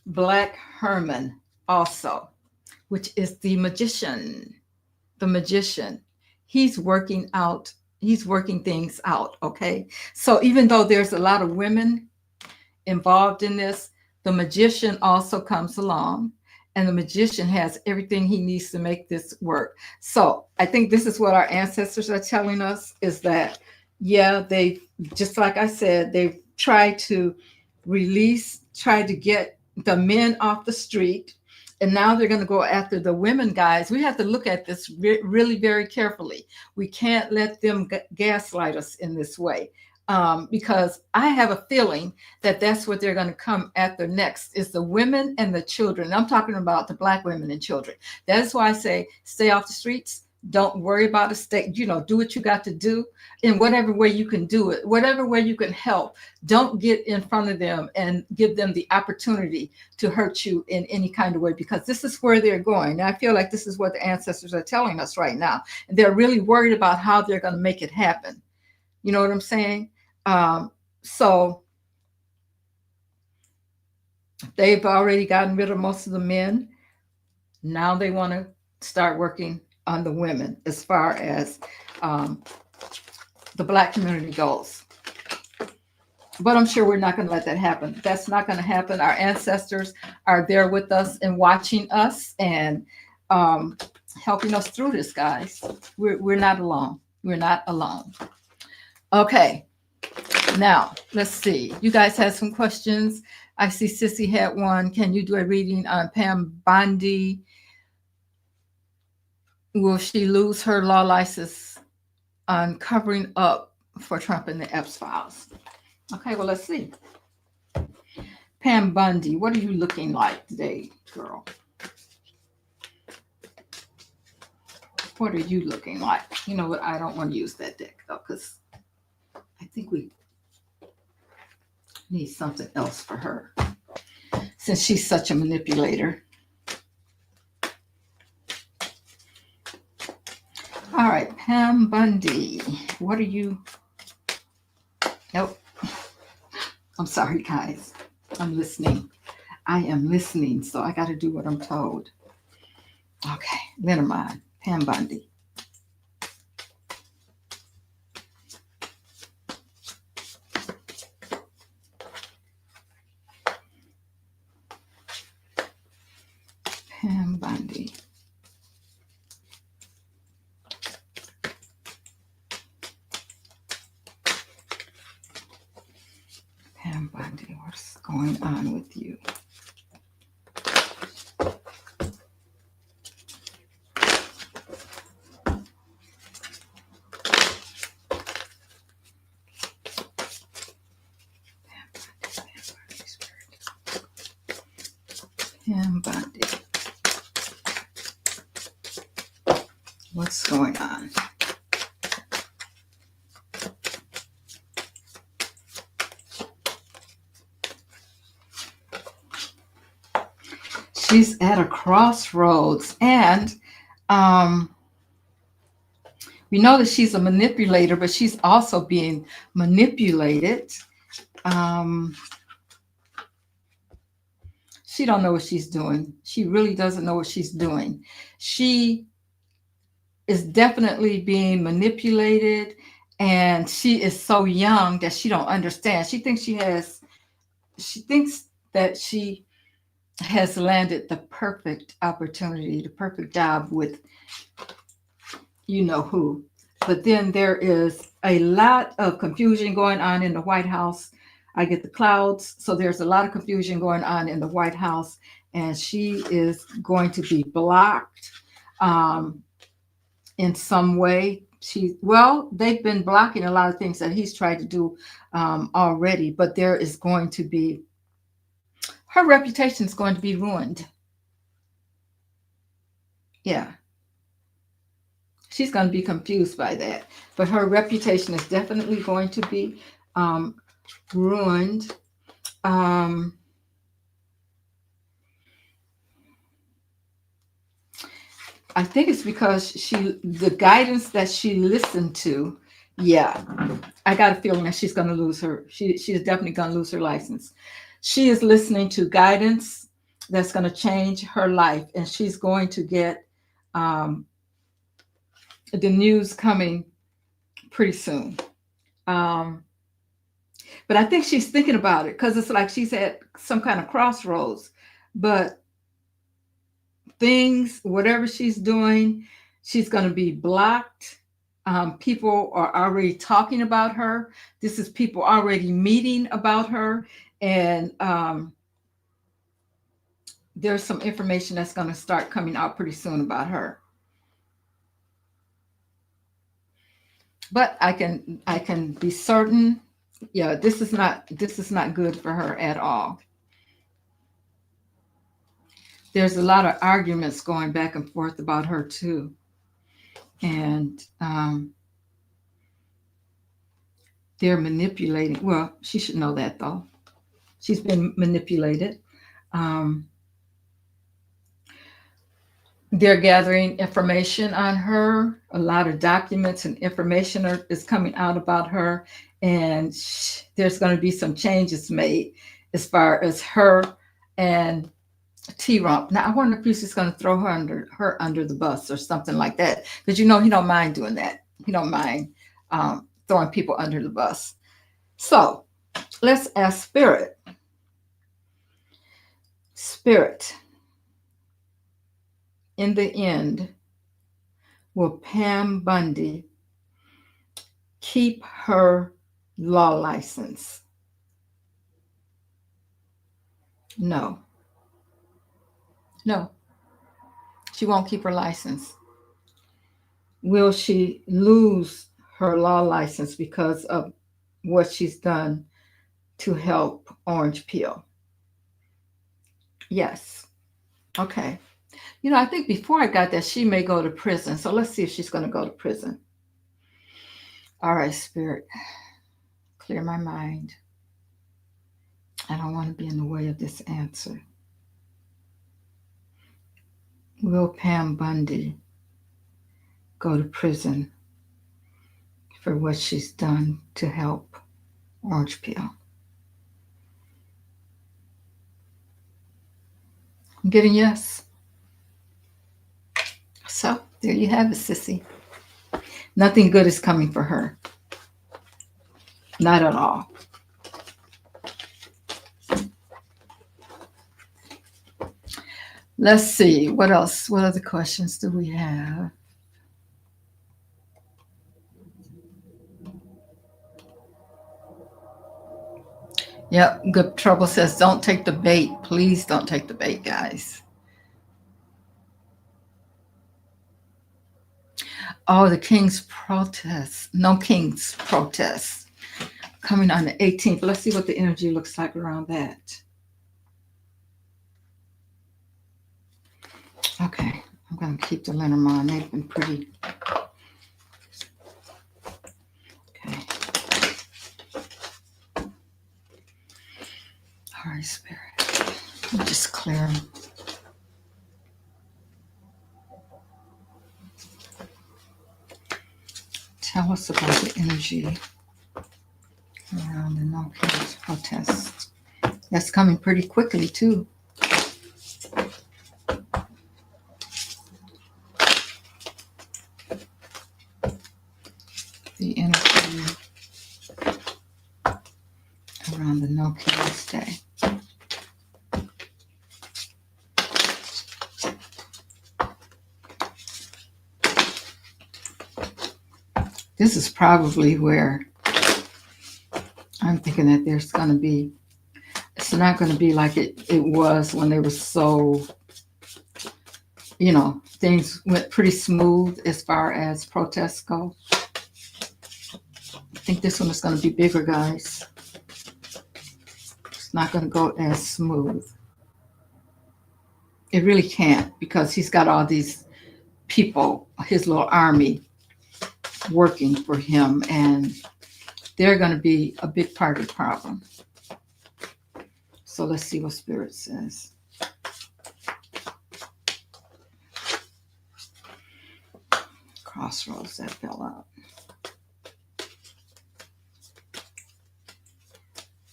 A: Black Herman also, which is the magician. The magician. He's working out. He's working things out. Okay. So even though there's a lot of women involved in this, the magician also comes along, and the magician has everything he needs to make this work. So I think this is what our ancestors are telling us is that, yeah, they, just like I said, they've tried to try to get the men off the street. And now they're going to go after the women, guys. We have to look at this really very carefully. We can't let them gaslight us in this way, because I have a feeling that that's what they're going to come after next is the women and the children. I'm talking about the Black women and children. That's why I say stay off the streets. Don't worry about it. Stay, do what you got to do in whatever way you can do it, whatever way you can help. Don't get in front of them and give them the opportunity to hurt you in any kind of way, because this is where they're going. And I feel like this is what the ancestors are telling us right now. And they're really worried about how they're going to make it happen. You know what I'm saying? So they've already gotten rid of most of the men. Now they want to start working on the women as far as um, the Black community goes. But I'm sure we're not going to let that happen. That's not going to happen. Our ancestors are there with us and watching us and helping us through this, guys. We're not alone. We're not alone. Okay. Now, let's see. You guys had some questions. I see Sissy had one. Can you do a reading on Pam Bondi? Will she lose her law license on covering up for Trump and the Epps files? Okay, well, let's see. Pam Bondi, what are you looking like today, girl? What are you looking like? You know what? I don't want to use that deck, though, because I think we need something else for her since she's such a manipulator. All right, Pam Bondi, what are you? Nope. I'm sorry, guys. I'm listening. I am listening, so I got to do what I'm told. Okay, never mind. Pam Bondi. Pam Bondi. Pam Bondi, what's going on with you? Pam Bondi. What's going on? She's at a crossroads, and we know that she's a manipulator, but she's also being manipulated. She don't know what she's doing. She really doesn't know what she's doing. She is definitely being manipulated, and she is so young that she don't understand. She thinks that she has landed the perfect opportunity, the perfect job with you know who. But then there is a lot of confusion going on in the White House. I get the clouds. So there's a lot of confusion going on in the White House, and she is going to be blocked um, in some way. They've been blocking a lot of things that he's tried to do already, but there is going to be, her reputation is going to be ruined. Yeah. She's going to be confused by that. But her reputation is definitely going to be um, ruined. Um, I think it's because the guidance that she listened to, yeah, I got a feeling that she's going to lose her. She is definitely going to lose her license. She is listening to guidance that's going to change her life, and she's going to get um, the news coming pretty soon. Um, But I think she's thinking about it because it's like she's at some kind of crossroads. But things, whatever she's doing, she's going to be blocked. People are already talking about her. This is people already meeting about her. And there's some information that's going to start coming out pretty soon about her. But I can be certain, yeah, this is not good for her at all. There's a lot of arguments going back and forth about her too, and they're manipulating. Well, she should know that though. She's been manipulated. Um, they're gathering information on her. A lot of documents and information is coming out about her, and there's going to be some changes made as far as her and T-Rump. Now I wonder if he's just going to throw her under the bus or something like that, because he don't mind doing that. He don't mind throwing people under the bus. So let's ask Spirit. Spirit, in the end, will Pam Bundy keep her law license? No. No, she won't keep her license. Will she lose her law license because of what she's done to help Orange Peel? Yes. Okay. I think before I got that, she may go to prison. So let's see if she's going to go to prison. All right, Spirit, clear my mind. I don't want to be in the way of this answer. Will Pam Bundy go to prison for what she's done to help Orange Peel? I'm getting yes. So there you have it, sissy. Nothing good is coming for her. Not at all. Let's see. What else? What other questions do we have? Yep. Good Trouble says, don't take the bait. Please don't take the bait, guys. Oh, the King's protest. No King's protest. Coming on the 18th. Let's see what the energy looks like around that. Okay. I'm going to keep the Lenormand. They've been pretty. Okay. All right, Spirit. Let me just clear them. Tell us about the energy around the No King's protest. That's coming pretty quickly, too. the energy around the No King's Day. This is probably where I'm thinking that there's going to be, it's not going to be like it was when they were so, things went pretty smooth as far as protests go. I think this one is going to be bigger, guys. It's not going to go as smooth. It really can't, because he's got all these people, his little army, working for him, and they're going to be a big part of the problem. So let's see what Spirit says. Crossroads, that fell out.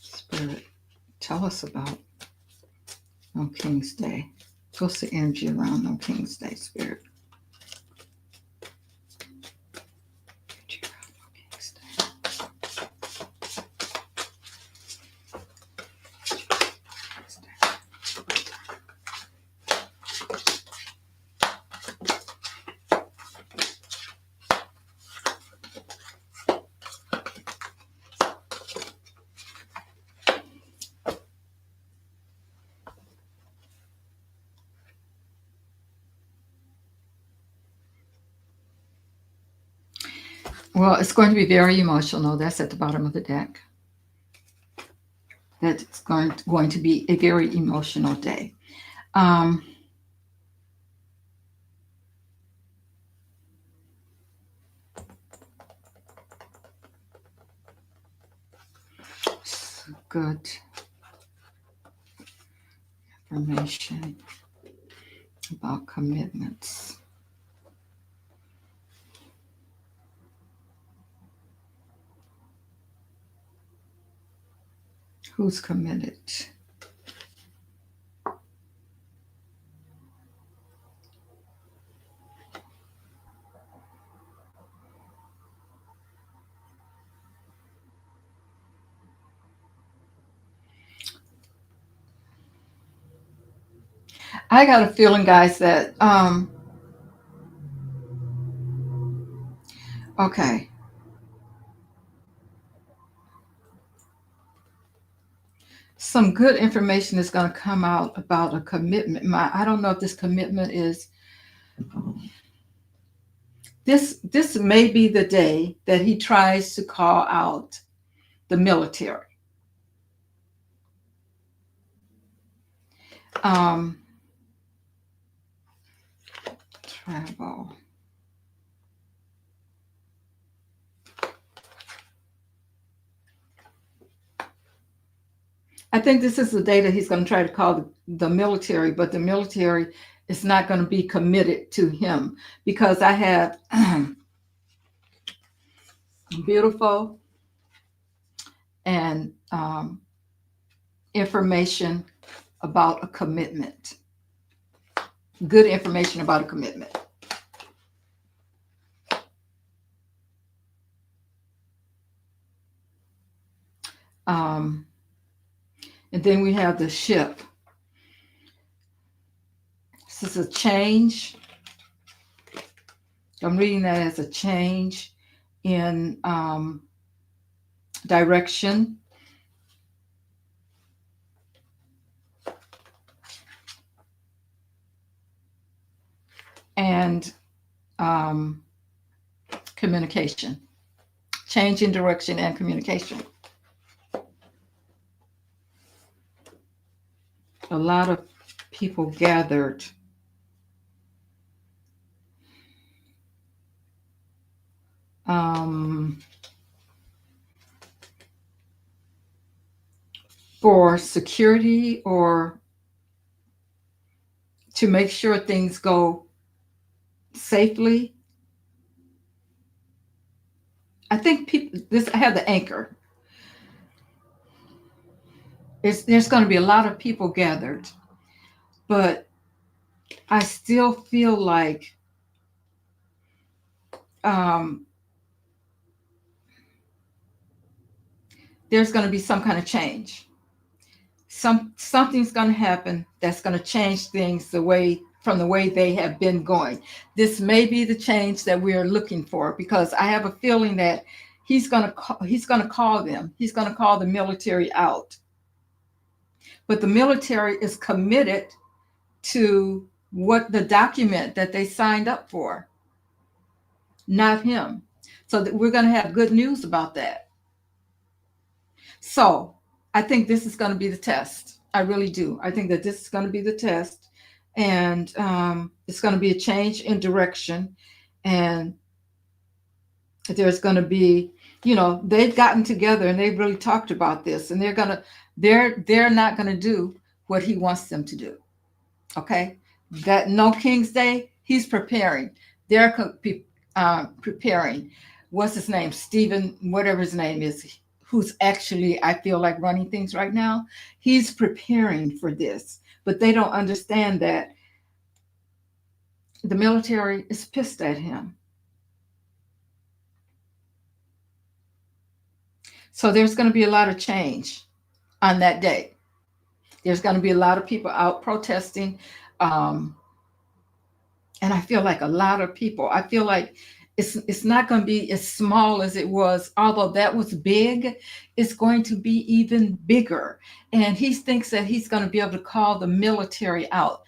A: Spirit, tell us about No King's Day. What's the energy around No King's Day, Spirit? Well, it's going to be very emotional. That's at the bottom of the deck. That's going to be a very emotional day. Good information about commitments. Who's committed? I got a feeling, guys, that okay. Some good information is going to come out about a commitment. I don't know if this commitment is this may be the day that he tries to call out the military. Travel. I think this is the day that he's going to try to call the military, but the military is not going to be committed to him, because I have beautiful and information about a commitment. Good information about a commitment. And then we have the ship. This is a change. I'm reading that as a change in direction. And communication. Change in direction and communication. A lot of people gathered. For security, or to make sure things go safely. I think I have the anchor. There's going to be a lot of people gathered, but I still feel like there's going to be some kind of change. Something's going to happen that's going to change things the way from the way they have been going. This may be the change that we are looking for, because I have a feeling that he's going to call them. He's going to call the military out. But the military is committed to what the document that they signed up for, not him. So that we're going to have good news about that. So I think this is going to be the test. I really do. I think that this is going to be the test, and it's going to be a change in direction, and there's going to be, they've gotten together and they've really talked about this, and they're not going to do what he wants them to do. Okay, that no King's Day, he's preparing. They're preparing. What's his name? Stephen, whatever his name is, who's actually, I feel like, running things right now. He's preparing for this, but they don't understand that the military is pissed at him. So there's going to be a lot of change on that day. There's going to be a lot of people out protesting. Um, and I feel like a lot of people, I feel like it's not going to be as small as it was, although that was big. It's going to be even bigger. And he thinks that he's going to be able to call the military out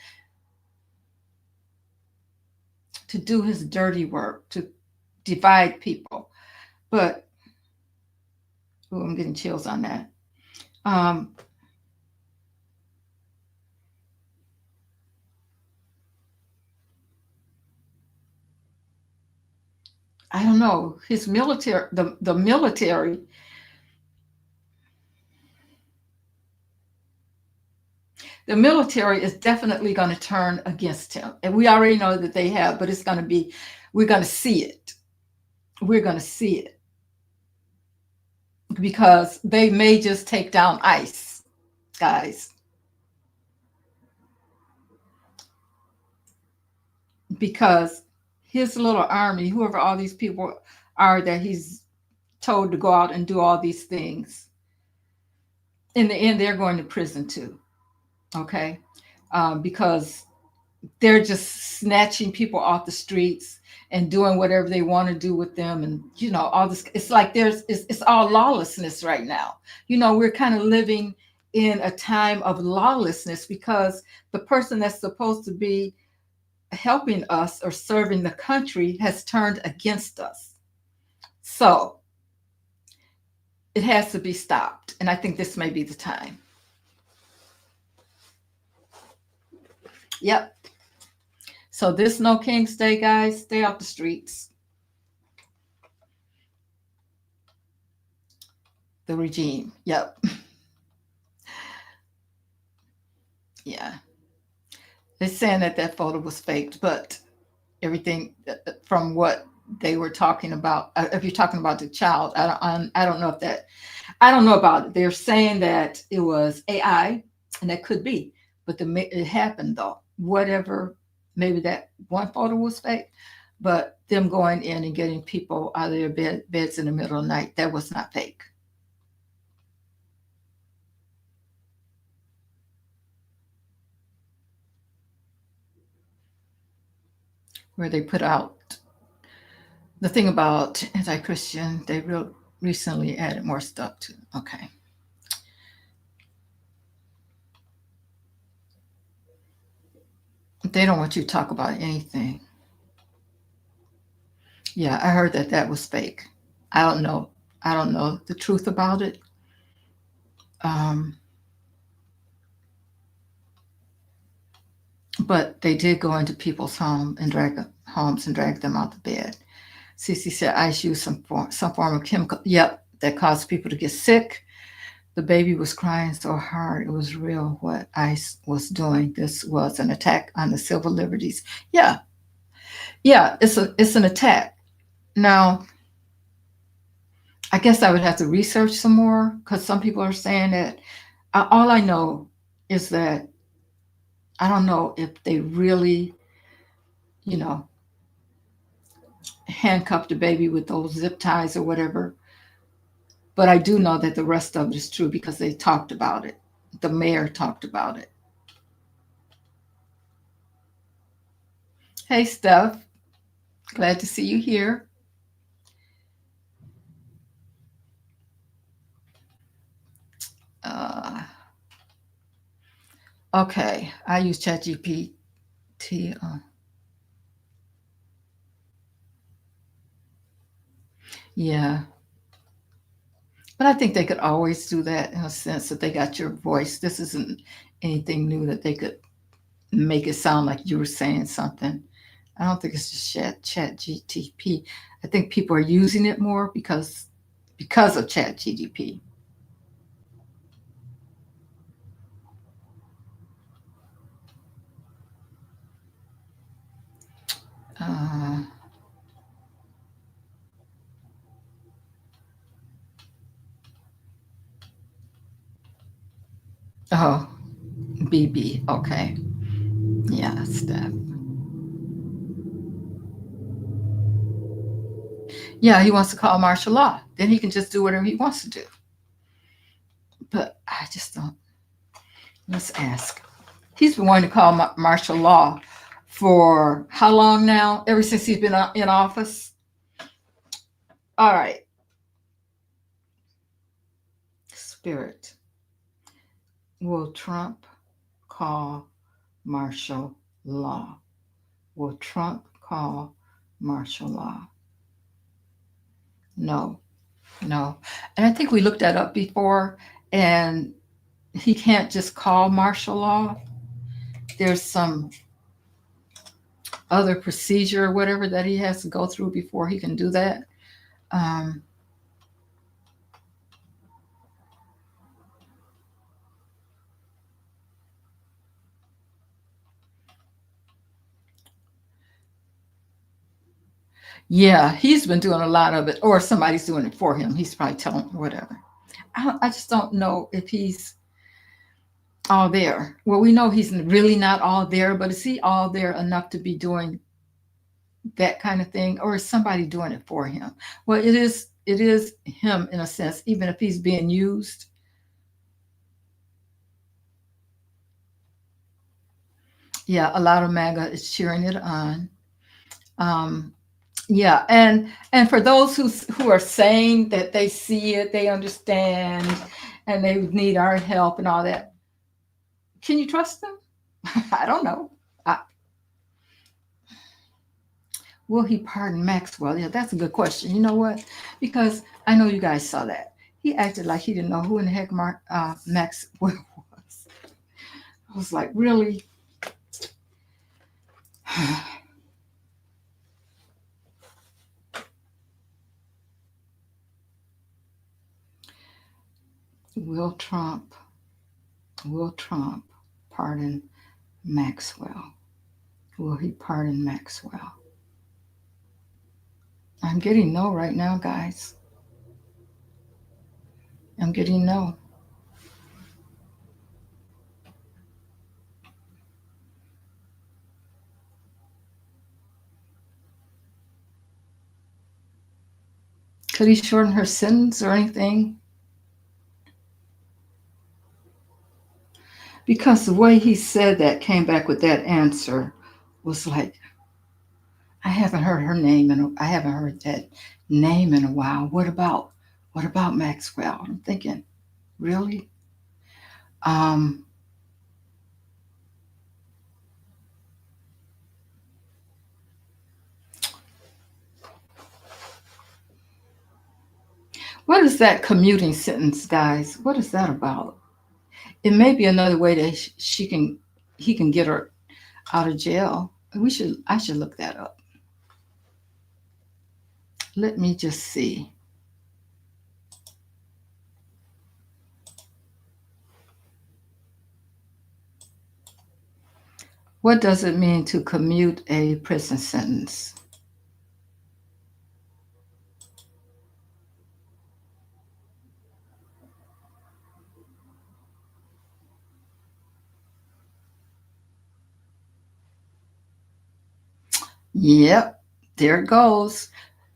A: to do his dirty work, to divide people. But, oh, I'm getting chills on that. Um, I don't know. His military, the military, the military is definitely going to turn against him. And we already know that they have, but it's going to be, we're going to see it. We're going to see it, because they may just take down ICE, guys, because his little army, whoever all these people are that he's told to go out and do all these things, in the end, they're going to prison too. Okay. Because they're just snatching people off the streets and doing whatever they want to do with them, and all this. It's like it's all lawlessness right now. We're kind of living in a time of lawlessness, because the person that's supposed to be helping us or serving the country has turned against us. So it has to be stopped, and I think this may be the time. Yep. So this No King's Day, guys, stay off the streets. The regime. Yep. Yeah. They're saying that photo was faked, but everything from what they were talking about, if you're talking about the child, I don't know if that, I don't know about it. They're saying that it was AI, and that could be, but it happened though. Whatever, maybe that one photo was fake, but them going in and getting people out of their beds in the middle of the night, that was not fake. Where they put out the thing about anti-Christian, they recently added more stuff to. Okay. They don't want you to talk about anything. Yeah, I heard that was fake. I don't know. I don't know the truth about it. Um, but they did go into people's homes and drag them out the bed. Cece said ICE used some form of chemical. Yep, that caused people to get sick. The baby was crying so hard, it was real what ICE was doing. This was an attack on the civil liberties. Yeah, it's an attack. Now, I guess I would have to research some more, because some people are saying that. All I know is that I don't know if they really, you know, handcuffed the baby with those zip ties or whatever. But I do know that the rest of it is true because they talked about it. The mayor talked about it. Hey, Steph. Glad to see you here. Uh, okay. I use ChatGPT. Yeah. But I think they could always do that in a sense that they got your voice. This isn't anything new that they could make it sound like you were saying something. I don't think it's just chat GTP. I think people are using it more because of chat GDP. Uh, oh, BB. Okay. Yeah, that's that. Yeah, he wants to call martial law. Then he can just do whatever he wants to do. But I just don't. Let's ask. He's been wanting to call martial law for how long now? Ever since he's been in office? All right. Spirit. Will Trump call martial law? Will Trump call martial law? No, no. And I think we looked that up before, and he can't just call martial law. There's some other procedure or whatever that he has to go through before he can do that. Um, yeah, he's been doing a lot of it, or somebody's doing it for him. He's probably telling whatever. I just don't know if he's all there. Well, we know he's really not all there, but is he all there enough to be doing that kind of thing, or is somebody doing it for him? Well, it is him in a sense, even if he's being used. Yeah, a lot of MAGA is cheering it on. Um, yeah, and for those who are saying that they see it, they understand, and they need our help and all that, can you trust them? I don't know. I, will he pardon Maxwell? Yeah, that's a good question. You know what? Because I know you guys saw that. He acted like he didn't know who in the heck Maxwell was. I was like, really? will Trump, will Trump pardon Maxwell? Will he pardon Maxwell? I'm getting no right now, guys. I'm getting no. Could he shorten her sentence or anything? Because the way he said that, came back with that answer, was like, I haven't heard her name and I haven't heard that name in a while. What about Maxwell? I'm thinking, really? Um, what is that commuting sentence, guys? What is that about? It may be another way that he can get her out of jail. I should look that up. Let me just see. What does it mean to commute a prison sentence? Yep, there it goes.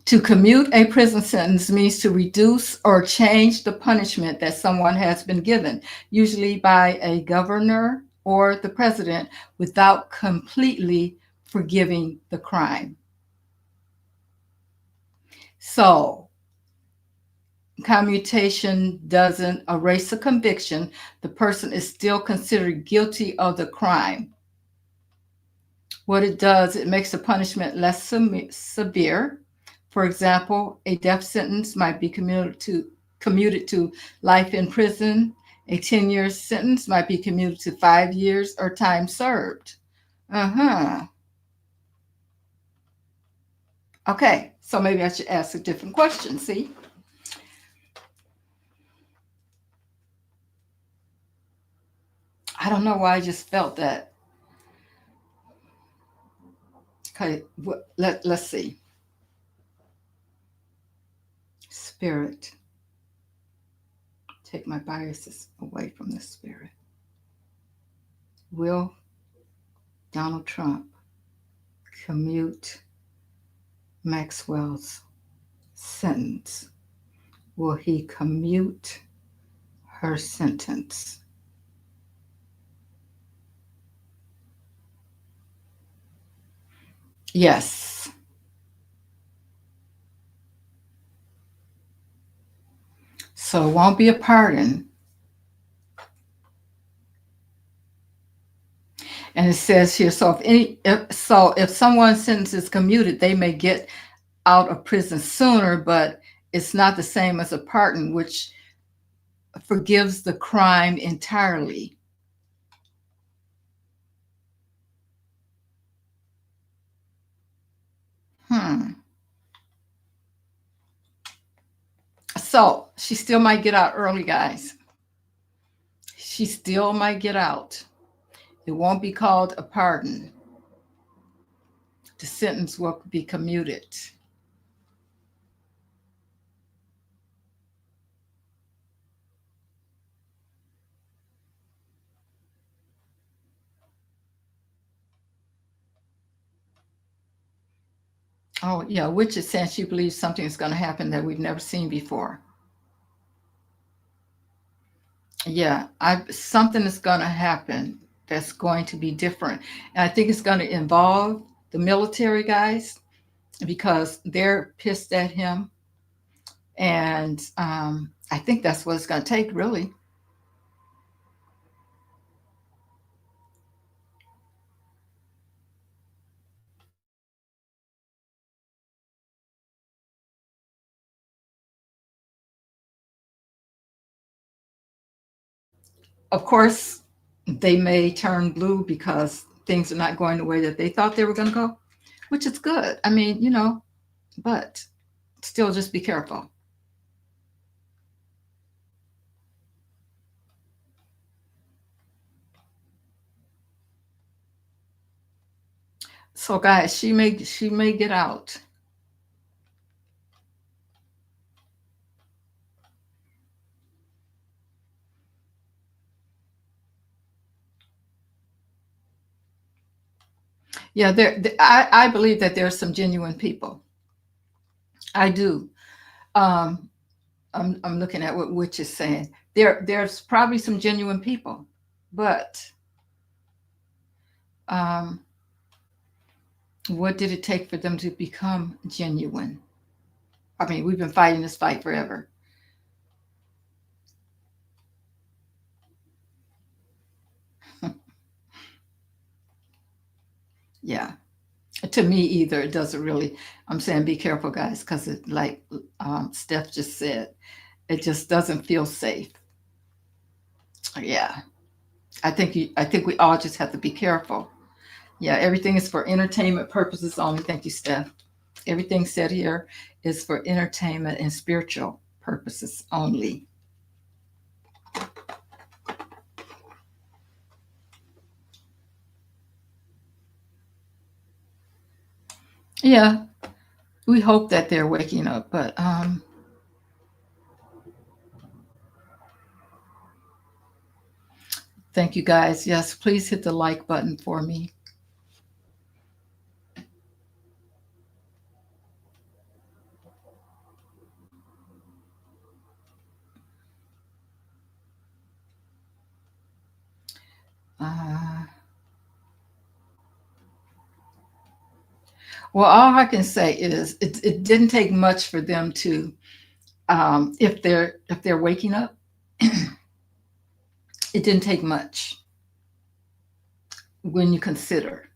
A: To commute a prison sentence means to reduce or change the punishment that someone has been given, usually by a governor or the president, without completely forgiving the crime. So, commutation doesn't erase a conviction. The person is still considered guilty of the crime. What it does, it makes the punishment less severe. For example, a death sentence might be commuted to life in prison. A 10-year sentence might be commuted to 5 years or time served. Uh-huh. Okay, so maybe I should ask a different question. See? I don't know why I just felt that. Okay, let's see. Spirit. Take my biases away from the spirit. Will Donald Trump commute Maxwell's sentence? Will he commute her sentence? Yes. So it won't be a pardon. And it says here, so if someone's sentence is commuted, they may get out of prison sooner, but it's not the same as a pardon, which forgives the crime entirely. Hmm. So she still might get out early, guys. She still might get out. It won't be called a pardon. The sentence will be commuted. Oh, yeah, which is saying she believes something is going to happen that we've never seen before. Yeah, something is going to happen that's going to be different. And I think it's going to involve the military guys because they're pissed at him. And I think that's what it's going to take, really. Of course, they may turn blue because things are not going the way that they thought they were going to go, which is good. I mean, but still just be careful. So guys, she may get out. Yeah, I believe that there's some genuine people. I do. Um, I'm looking at what Witch is saying. There's probably some genuine people, but um, what did it take for them to become genuine? I mean, we've been fighting this fight forever. Yeah. To me, either it doesn't really. I'm saying be careful, guys, because it like Steph just said, it just doesn't feel safe. Yeah. I think we all just have to be careful. Yeah, everything is for entertainment purposes only. Thank you, Steph. Everything said here is for entertainment and spiritual purposes only. Yeah, we hope that they're waking up, but thank you guys. Yes, please hit the like button for me. Uh, well, all I can say is it didn't take much for them to, if they're waking up, it didn't take much when you consider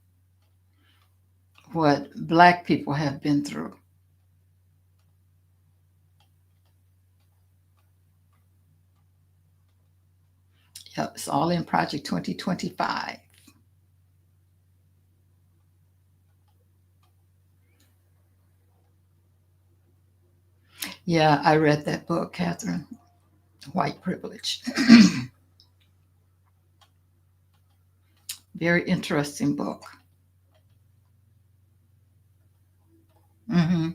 A: what Black people have been through. Yep, it's all in Project 2025. Yeah, I read that book, Catherine. White Privilege. Very interesting book. Hmm.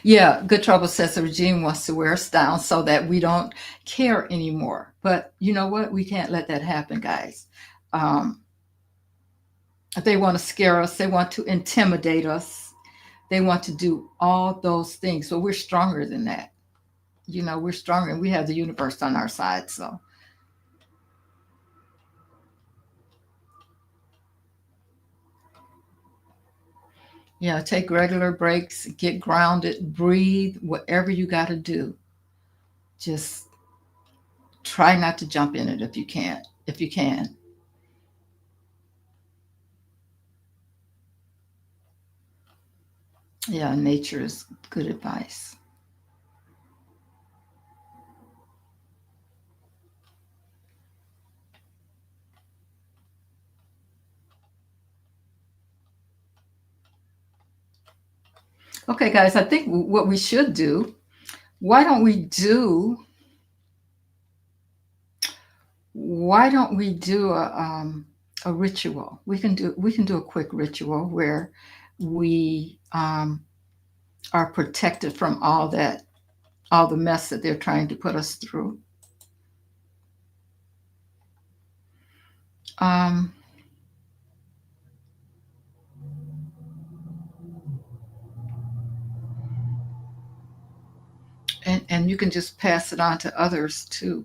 A: Yeah, Good Trouble says the regime wants to wear us down so that we don't care anymore. But you know what? We can't let that happen, guys. Um, they want to scare us, they want to intimidate us, they want to do all those things. But we're stronger than that. We're stronger and we have the universe on our side. So, yeah, take regular breaks, get grounded, breathe, whatever you got to do. Just try not to jump in it if you can't. If you can. Yeah, nature is good advice. Okay, guys, I think what we should do, why don't we do why don't we do a ritual? We can do a quick ritual where we are protected from all the mess that they're trying to put us through. Um, and you can just pass it on to others too.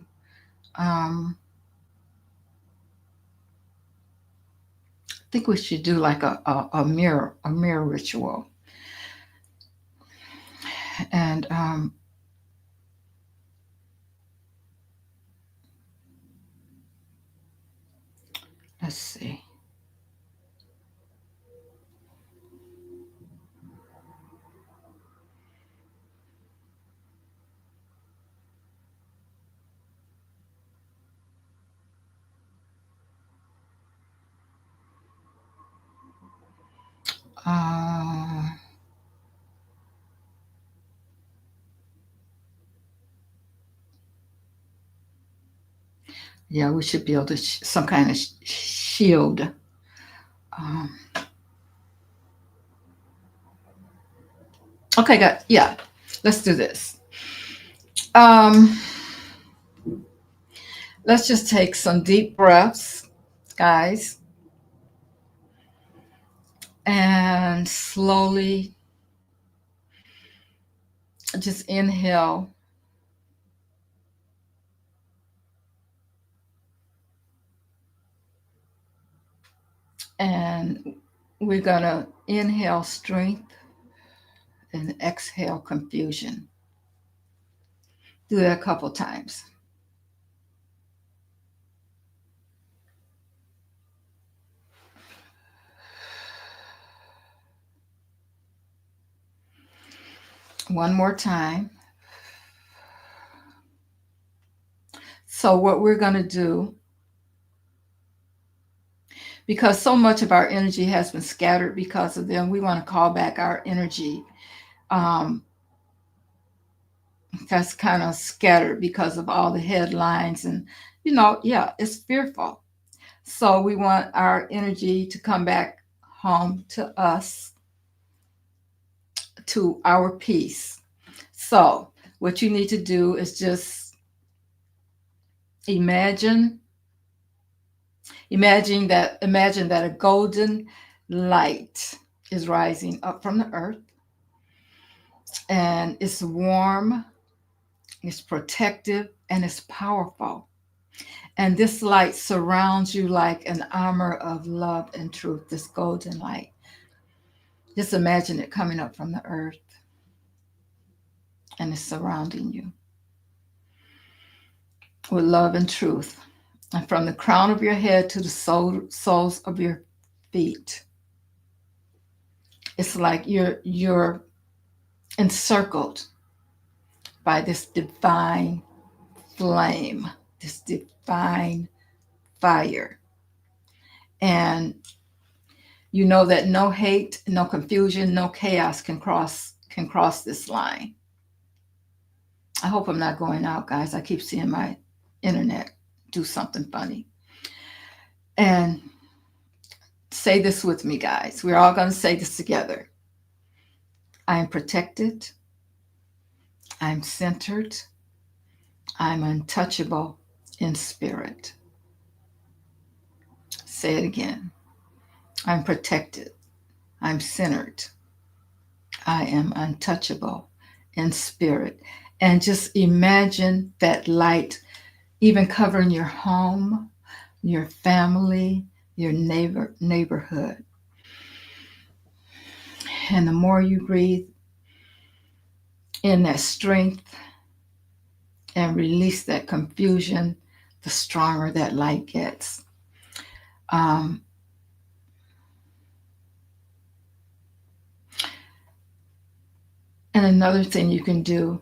A: Um, I think we should do like a mirror ritual. And let's see. Uh, yeah, we should be able to some kind of shield. Um, okay, guys. Yeah, let's do this. Um, let's just take some deep breaths, guys, and slowly just inhale and we're gonna inhale strength and exhale confusion. Do that a couple times. One more time. So, what we're going to do, because so much of our energy has been scattered because of them, we want to call back our energy. Um, that's kind of scattered because of all the headlines, and yeah, it's fearful. So, we want our energy to come back home to us, to our peace. So, what you need to do is just imagine imagine that a golden light is rising up from the earth, and it's warm, it's protective, and it's powerful. And this light surrounds you like an armor of love and truth, this golden light. Just imagine it coming up from the earth and it's surrounding you with love and truth. And from the crown of your head to the soles of your feet, it's like you're encircled by this divine flame, this divine fire. And you know that no hate, no confusion, no chaos can cross this line. I hope I'm not going out, guys. I keep seeing my internet do something funny. And say this with me, guys. We're all going to say this together. I am protected. I'm centered. I'm untouchable in spirit. Say it again. I'm protected. I'm centered. I am untouchable in spirit. And just imagine that light even covering your home, your family, your neighborhood. And the more you breathe in that strength and release that confusion, the stronger that light gets. Um, and another thing you can do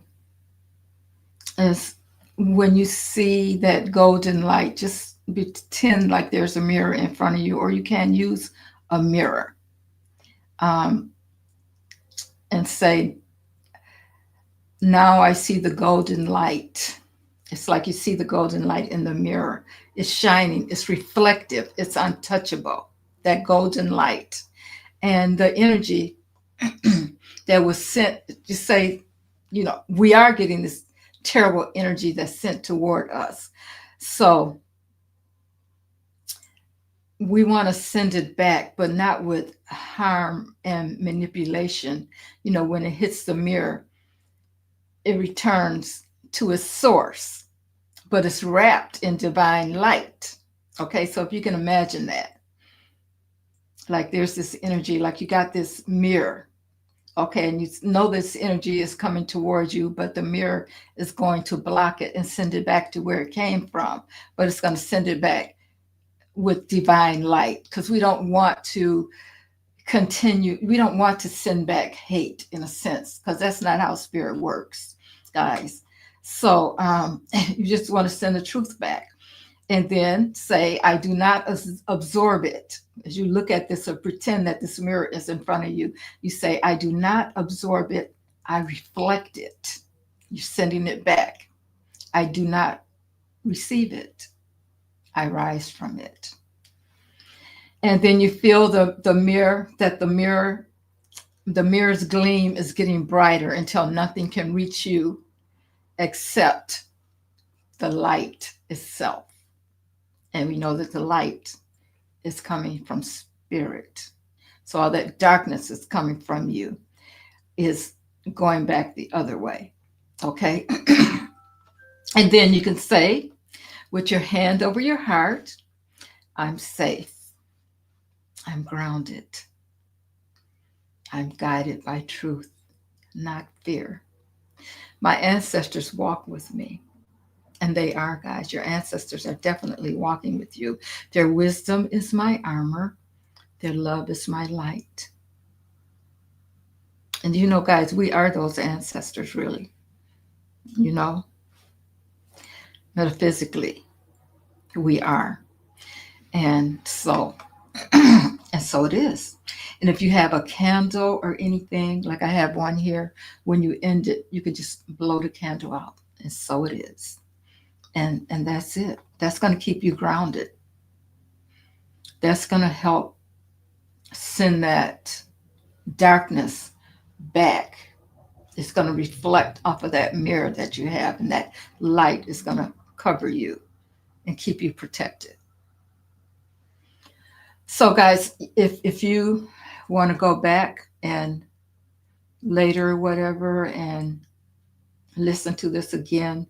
A: is when you see that golden light, just pretend like there's a mirror in front of you, or you can use a mirror, um, and say, now I see the golden light. It's like you see the golden light in the mirror. It's shining, it's reflective, it's untouchable, that golden light. And the energy that was sent, just say, we are getting this terrible energy that's sent toward us. So we want to send it back, but not with harm and manipulation. When it hits the mirror, it returns to its source, but it's wrapped in divine light. Okay, so if you can imagine that, like there's this energy, like you got this mirror. Okay, and you know this energy is coming towards you, but the mirror is going to block it and send it back to where it came from. But it's going to send it back with divine light, because we don't want to continue. We don't want to send back hate, in a sense, because that's not how spirit works, guys. So you just want to send the truth back. And then say, I do not absorb it. As you look at this or pretend that this mirror is in front of you, you say, I do not absorb it. I reflect it. You're sending it back. I do not receive it. I rise from it. And then you feel the mirror, that the mirror's gleam is getting brighter until nothing can reach you except the light itself. And we know that the light is coming from spirit. So all that darkness is coming from you is going back the other way. Okay? And then you can say, with your hand over your heart, I'm safe. I'm grounded. I'm guided by truth, not fear. My ancestors walk with me. And they are, guys. Your ancestors are definitely walking with you. Their wisdom is my armor. Their love is my light. And guys, we are those ancestors, really. Metaphysically, we are. And so, and so it is. And if you have a candle or anything, like I have one here, when you end it, you can just blow the candle out. And so it is. And that's it. That's going to keep you grounded. That's going to help send that darkness back. It's going to reflect off of that mirror that you have, and that light is going to cover you and keep you protected. So guys, if you want to go back and later, whatever, and listen to this again,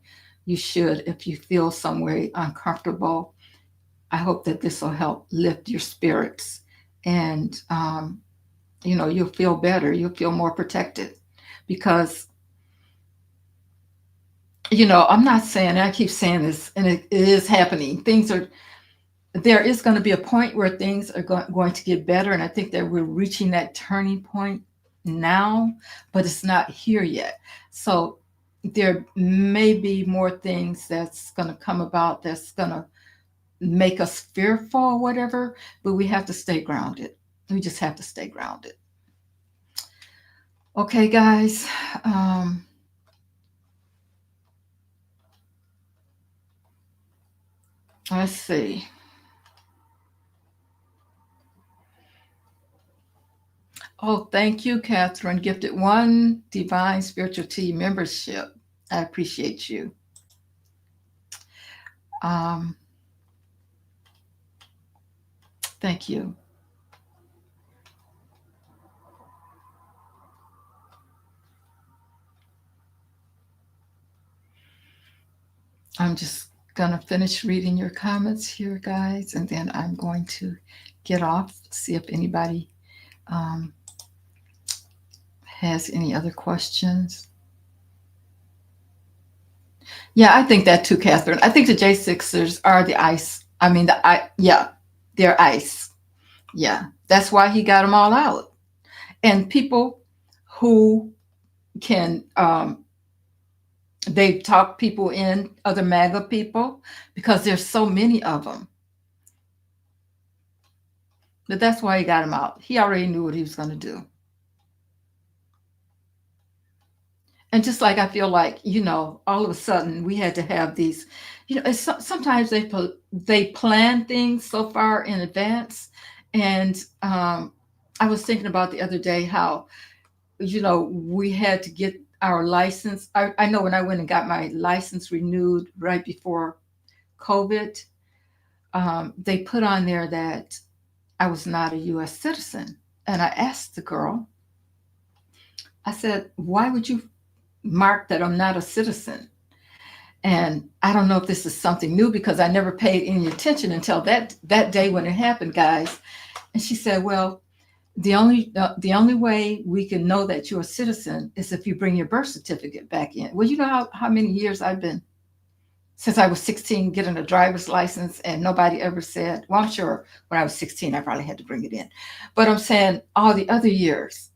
A: you should. If you feel some way uncomfortable, I hope that this will help lift your spirits, and you'll feel better. You'll feel more protected, because I'm not saying, I keep saying this, and it is happening. There is going to be a point where things are going to get better, and I think that we're reaching that turning point now, but it's not here yet. So there may be more things that's going to come about that's going to make us fearful or whatever, but we have to stay grounded. We just have to stay grounded. Okay, guys. Let's see. Oh, thank you, Catherine. Gifted one Divine Spiritual Tea membership. I appreciate you. Um, Thank you. I'm just going to finish reading your comments here, guys, and then I'm going to get off, see if anybody um, has any other questions. Yeah, I think that too, Catherine. I think the J6ers are the ice. I mean, yeah, they're ice. Yeah, that's why he got them all out. And people who can, they talk people in, other MAGA people, because there's so many of them. But that's why he got him out. He already knew what he was going to do. And just like I feel like, all of a sudden we had to have these, sometimes they plan things so far in advance. And I was thinking about the other day how, we had to get our license. I know when I went and got my license renewed right before COVID, they put on there that I was not a U.S. citizen. And I asked the girl, I said, why would you mark that I'm not a citizen? And I don't know if this is something new, because I never paid any attention until that day when it happened, guys. And she said, well, the only way we can know that you're a citizen is if you bring your birth certificate back in. Well, you know how many years I've been, since I was 16, getting a driver's license, and nobody ever said, well, I'm sure when I was 16, I probably had to bring it in. But I'm saying all the other years,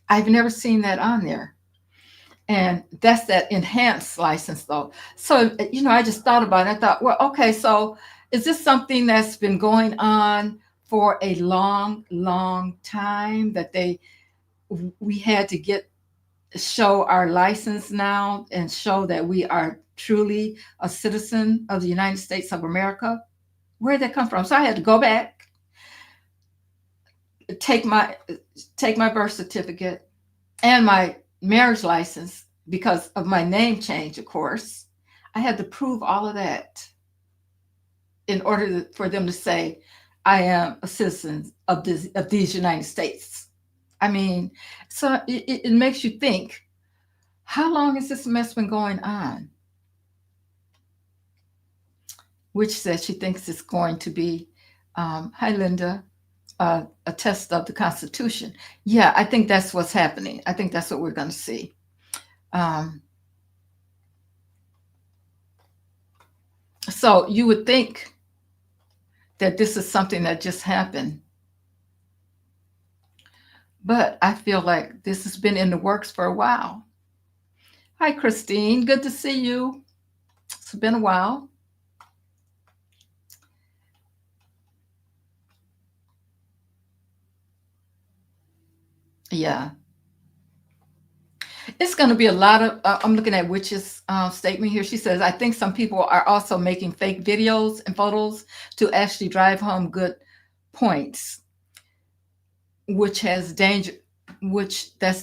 A: I've never seen that on there. And that's that enhanced license, though. So, I just thought about it. I thought, well, okay, so is this something that's been going on for a long, long time, that we had to show our license now and show that we are truly a citizen of the United States of America? Where did that come from? So I had to go back, take my birth certificate and my marriage license, because of my name change, of course. I had to prove all of that in order for them to say I am a citizen of these United States. I mean, so it makes you think, how long has this mess been going on? Which says she thinks it's going to be, hi, Linda, a test of the Constitution. Yeah, I think that's what's happening. I think that's what we're going to see. So you would think that this is something that just happened. But I feel like this has been in the works for a while. Hi, Christine. Good to see you. It's been a while. Yeah. It's going to be a lot of, I'm looking at Witch's statement here. She says, I think some people are also making fake videos and photos to actually drive home good points, which that's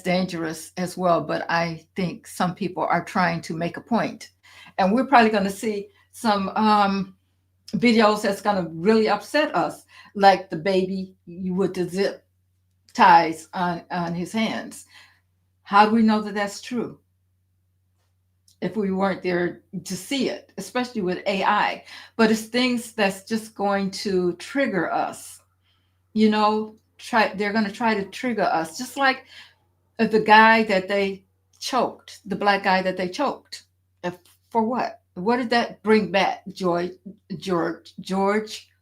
A: dangerous as well. But I think some people are trying to make a point. And we're probably going to see some videos that's going to really upset us, like the baby with the zip ties on his hands. How do we know that that's true? if we weren't there to see it, especially with AI. But it's things that's just going to trigger us. You know, they're going to try to trigger us, just like the guy that they choked, the black guy that they choked. If, for what? What did that bring back? George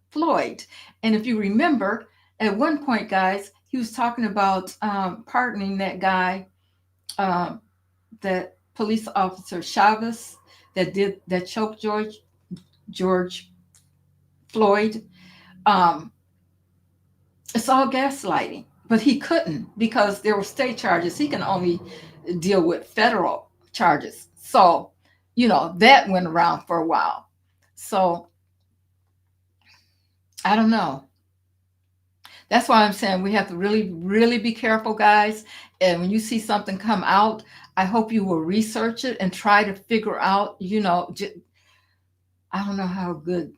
A: Floyd. And if you remember, at one point, guys, he was talking about pardoning that guy, um, that police officer Chavez that choked George Floyd. Um, it's all gaslighting, but he couldn't because there were state charges. He can only deal with federal charges. So, that went around for a while. So I don't know. That's why I'm saying we have to really, really be careful, guys. And when you see something come out, I hope you will research it and try to figure out, I don't know how good.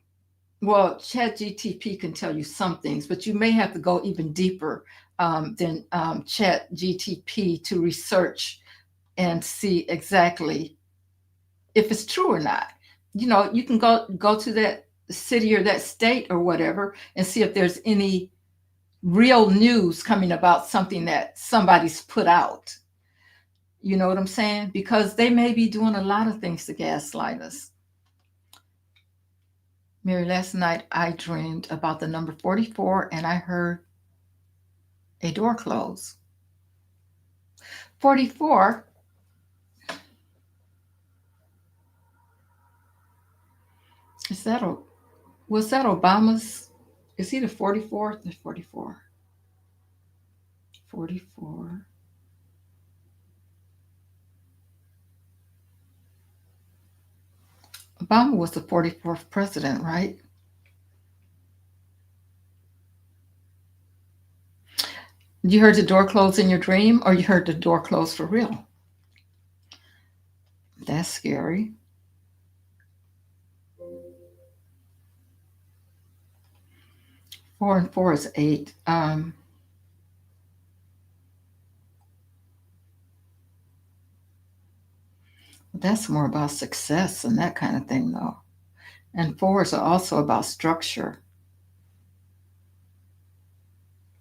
A: Well, ChatGTP can tell you some things, but you may have to go even deeper than ChatGTP to research and see exactly if it's true or not. You can go to that city or that state or whatever and see if there's any real news coming about something that somebody's put out. You know what I'm saying? Because they may be doing a lot of things to gaslight us. Mary, last night I dreamed about the number 44 and I heard a door close. 44, is that was that Obama's? Is he the 44th or 44? 44. Obama was the 44th president, right? You heard the door close in your dream, or you heard the door close for real? That's scary. 4 and 4 is 8. That's more about success and that kind of thing, though. And 4s are also about structure,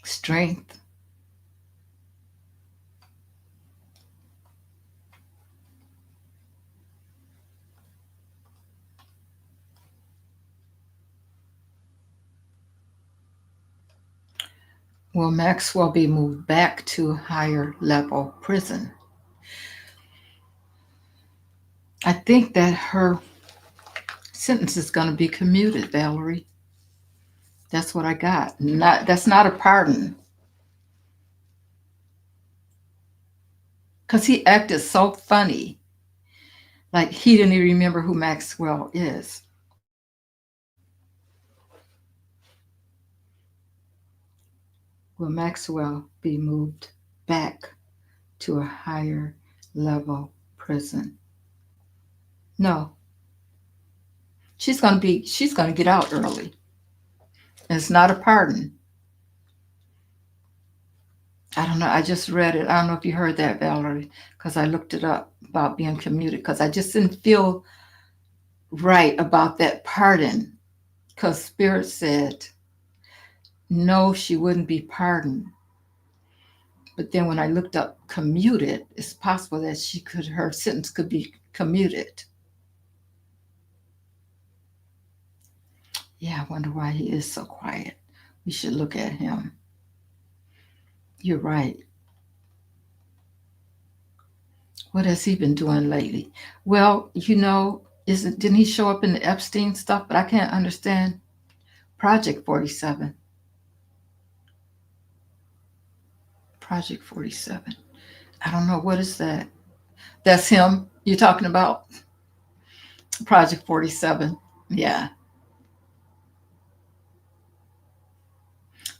A: strength. Will Maxwell be moved back to higher level prison? I think that her sentence is going to be commuted, Valerie. That's what I got. That's not a pardon. Because he acted so funny. Like he didn't even remember who Maxwell is. Will Maxwell be moved back to a higher level prison? No. She's gonna get out early. It's not a pardon. I don't know. I just read it. I don't know if you heard that, Valerie, because I looked it up about being commuted because I just didn't feel right about that pardon. Because Spirit said, no, she wouldn't be pardoned. But then when I looked up commuted, it's possible that her sentence could be commuted. Yeah, I wonder why he is so quiet. We should look at him. You're right. What has he been doing lately? Well, didn't he show up in the Epstein stuff? But I can't understand Project 47. Project 47. I don't know. What is that? That's him you're talking about? Project 47. Yeah.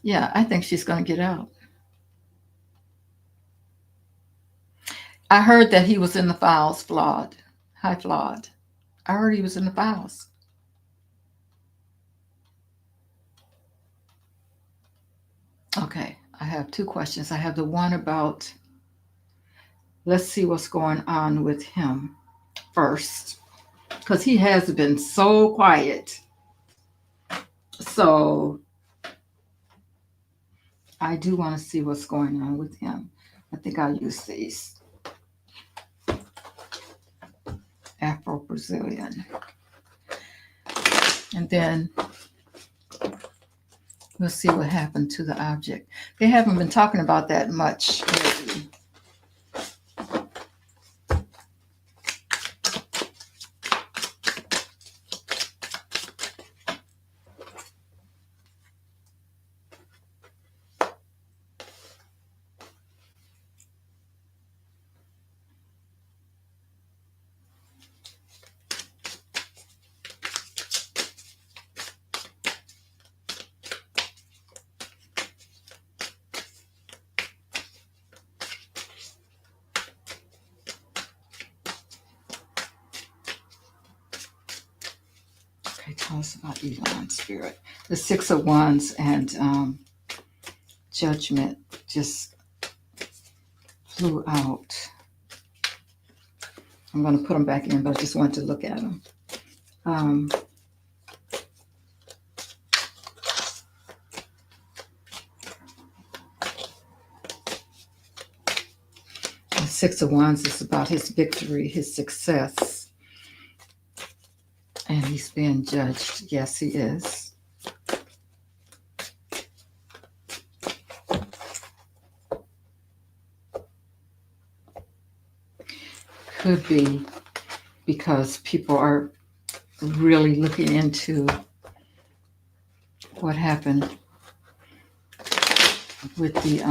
A: Yeah, I think she's going to get out. I heard that he was in the files, flawed. High flawed. I heard he was in the files. Okay, I have two questions. I have the one about, let's see what's going on with him first because he has been so quiet. So I do want to see what's going on with him. I think I'll use these Afro Brazilian. And then we'll see what happened to the object. They haven't been talking about that much lately. Okay, tell us about Elon Spirit. The Six of Wands and Judgment just flew out. I'm going to put them back in, but I just wanted to look at them. The Six of Wands is about his victory, his success. And he's being judged. Yes, he is. Could be because people are really looking into what happened with the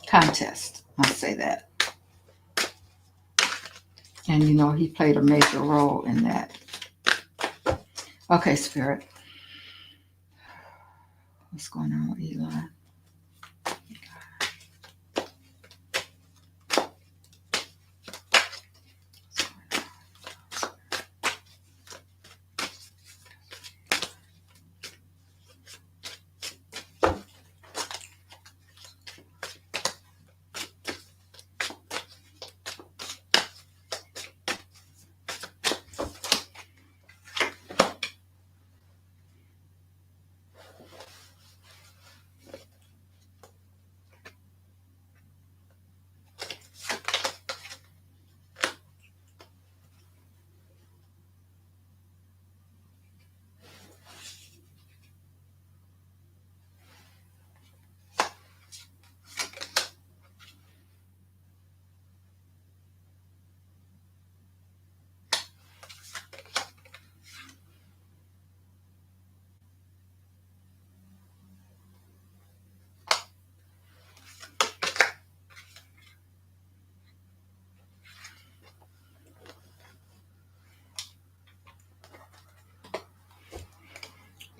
A: contest. I'll say that. And you know, he played a major role in that. Okay, Spirit. What's going on with Elon?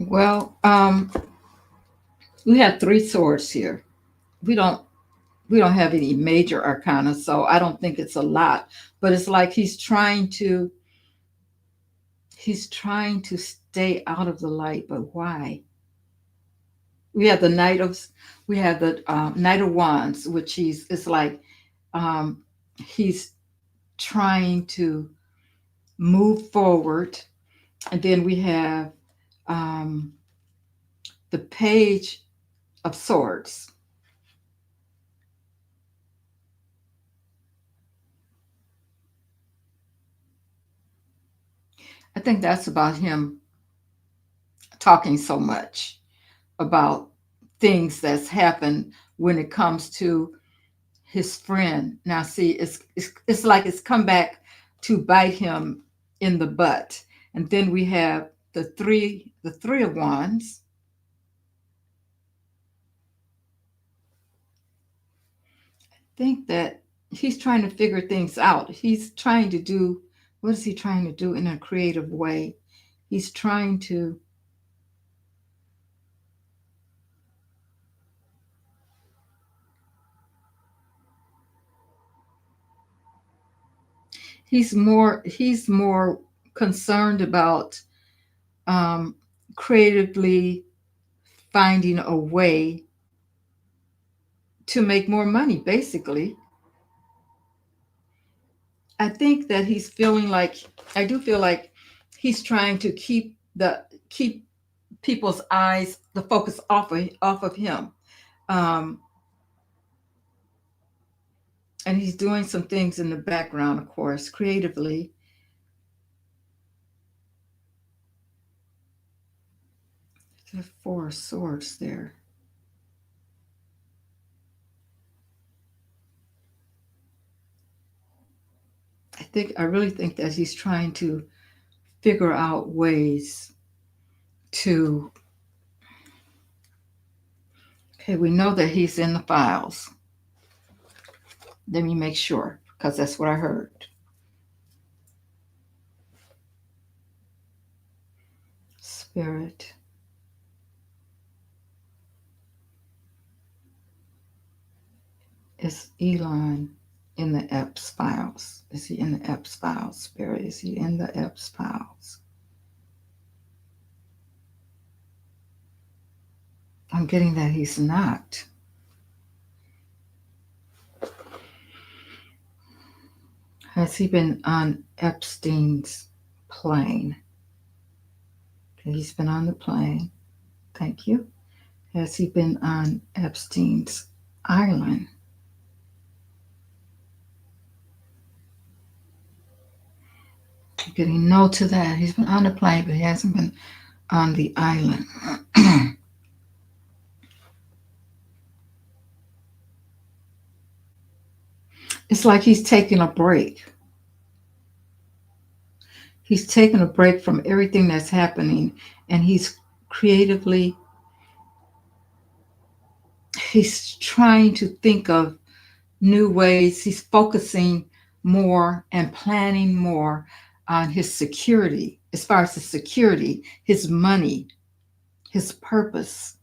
A: Well, we have three swords here. We don't we don't have any major arcana, so I don't think it's a lot. But it's like he's trying to stay out of the light. But why? We have the Knight of Wands, which it's like um, he's trying to move forward, and then we have um, the Page of Swords. I think that's about him talking so much about things that's happened when it comes to his friend. Now, see, it's like it's come back to bite him in the butt. And then we have the three of wands. I think that he's trying to figure things out. He's trying to do what is he trying to do in a creative way? He's trying to he's more concerned about um, creatively finding a way to make more money, basically. I think that he's feeling like, I do feel like he's trying to keep people's eyes, the focus off of him. Um, and he's doing some things in the background, of course, creatively. There are four swords there. I really think that he's trying to figure out ways to. Okay, we know that he's in the files. Let me make sure, because that's what I heard. Spirit is Elon in the Epps files. Is he in the Epps files? Spirit, is he in the Epps files? I'm getting that he's not. Has he been on Epstein's plane? Okay, he's been on the plane. Thank you. Has he been on Epstein's island? I'm getting no to that. He's been on the plane, but he hasn't been on the island. It's like he's taking a break. He's taking a break from everything that's happening, and creatively, he's trying to think of new ways. He's focusing more and planning more on his security, as far as his security, his money, his purpose.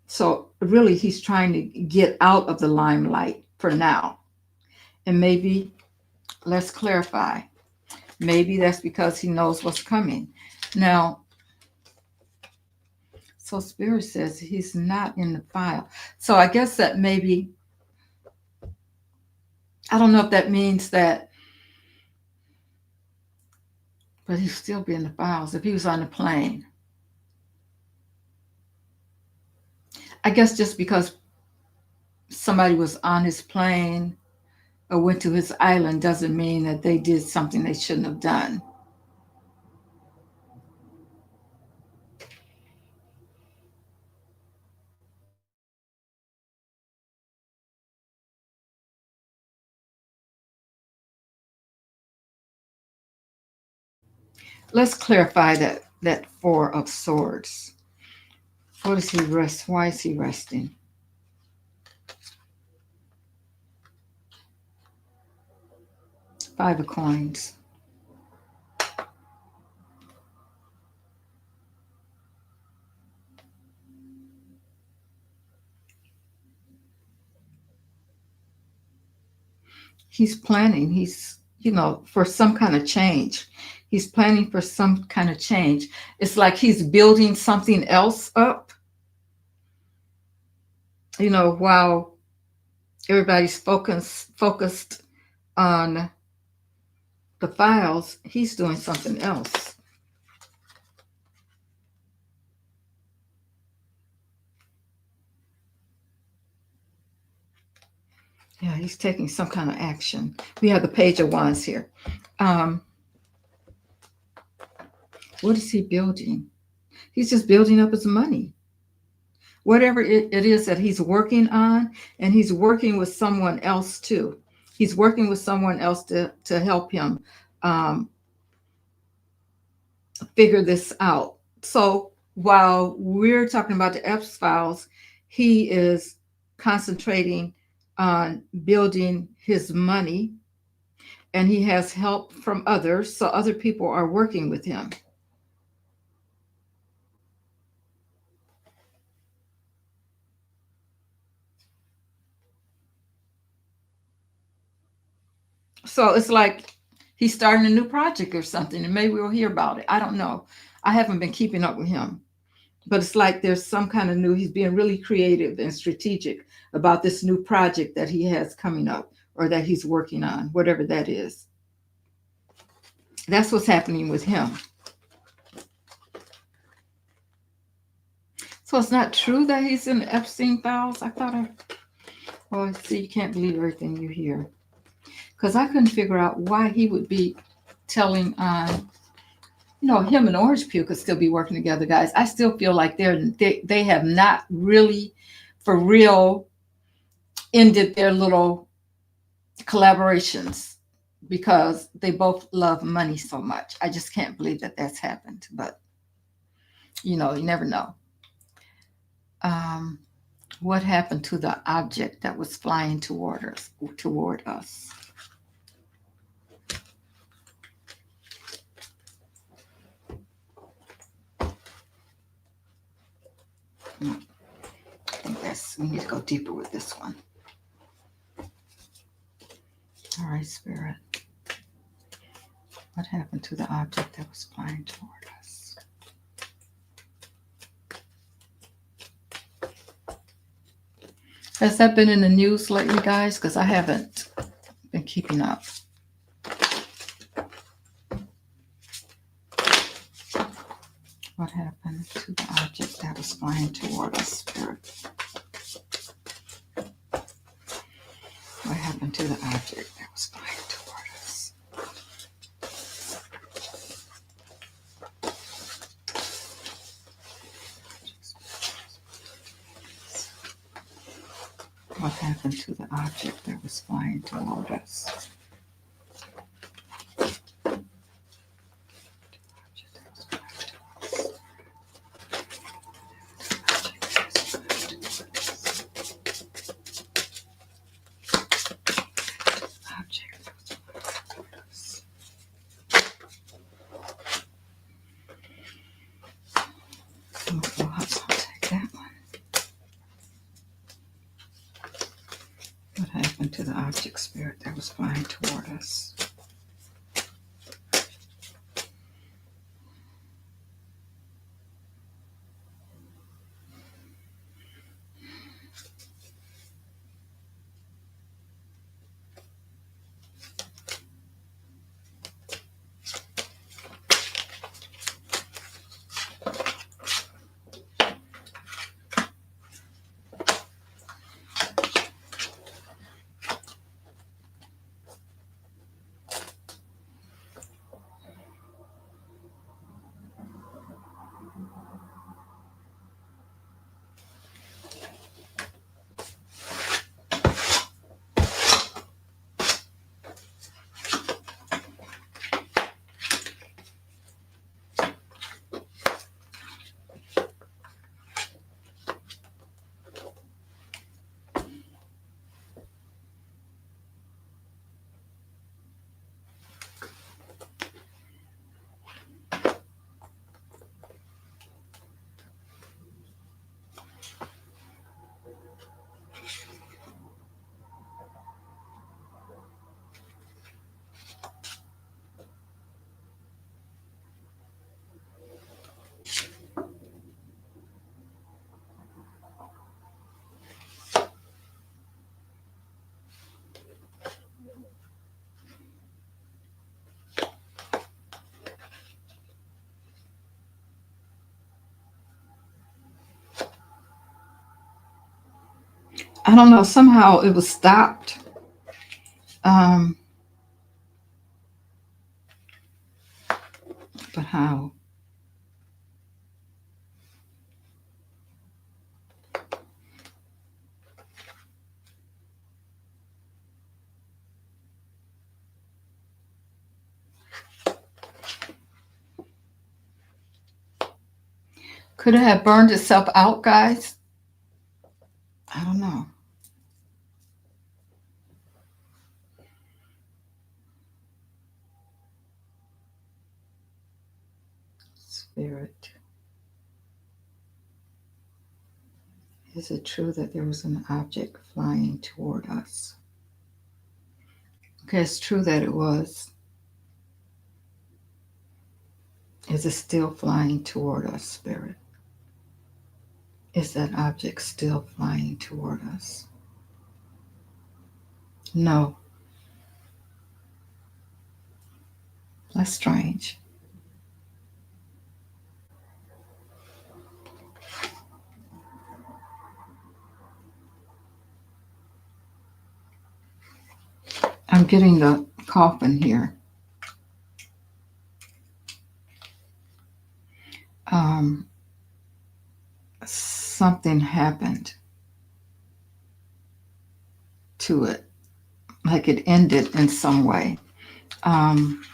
A: So really, he's trying to get out of the limelight for now. And maybe, let's clarify, maybe that's because he knows what's coming. Now, so Spirit says he's not in the file. So I guess that maybe, I don't know if that means that, but he'd still be in the files if he was on the plane. I guess just because somebody was on his plane or went to his island doesn't mean that they did something they shouldn't have done. Let's clarify that Four of Swords. What does he rest? Why is he resting? Five of Coins. He's planning. For some kind of change. He's planning for some kind of change. It's like he's building something else up, while everybody's focused on the files, he's doing something else. Yeah, he's taking some kind of action. We have the Page of Wands here. What is he building? He's just building up his money. Whatever it is that he's working on, and he's working with someone else too. He's working with someone else to help him figure this out. So while we're talking about the Epps files, he is concentrating on building his money, and he has help from others. So other people are working with him. So it's like he's starting a new project or something, and maybe we'll hear about it. I don't know. I haven't been keeping up with him, but it's like there's some kind of new, he's being really creative and strategic about this new project that he has coming up or that he's working on, whatever that is. That's what's happening with him. So it's not true that he's in Epstein files? I thought well, see, you can't believe everything you hear. Because I couldn't figure out why he would be telling on, him and Orange Peel could still be working together, guys. I still feel like they have not really, for real, ended their little collaborations because they both love money so much. I just can't believe that that's happened. But, you never know. What happened to the object that was flying toward us? I think we need to go deeper with this one. All right, Spirit. What happened to the object that was flying toward us? Has that been in the news lately, guys? Because I haven't been keeping up. What happened to the object that was flying toward us, Spirit? What happened to the object that was flying toward us? What happened to the object that was flying toward us? To the object, Spirit, that was flying toward us. I don't know. Somehow it was stopped. But how? Could it have burned itself out, guys? I don't know. Spirit. Is it true that there was an object flying toward us? Okay, it's true that it was. Is it still flying toward us, Spirit? Is that object still flying toward us? No, That's strange. I'm getting the coffin here. Um, Something happened to it, like it ended in some way. Um,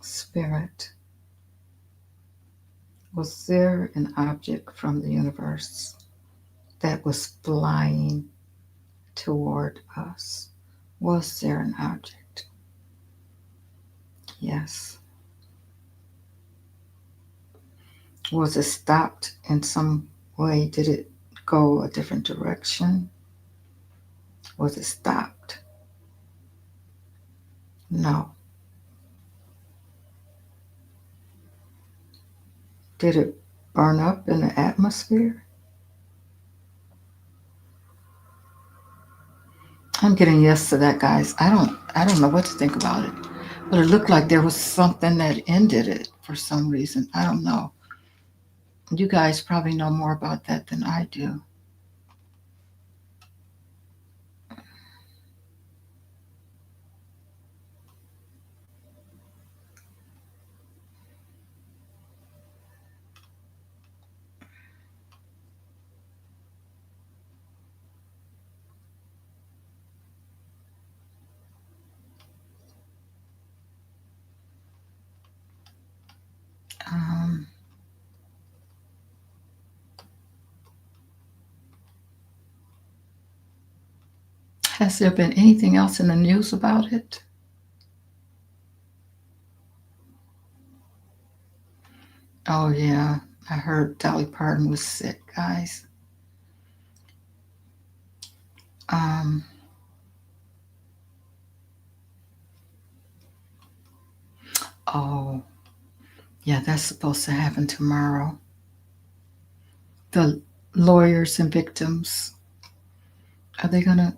A: Spirit, was there an object from the universe that was flying toward us? Was there an object? Yes. Was it stopped in some way? Did it go a different direction? Was it stopped? No. Did it burn up in the atmosphere? I'm getting yes to that, guys. I don't know what to think about it. But it looked like there was something that ended it for some reason. I don't know. You guys probably know more about that than I do. Um, has there been anything else in the news about it? Oh yeah, I heard Dolly Parton was sick, guys. Um, oh yeah, that's supposed to happen tomorrow. The lawyers and victims, are they gonna?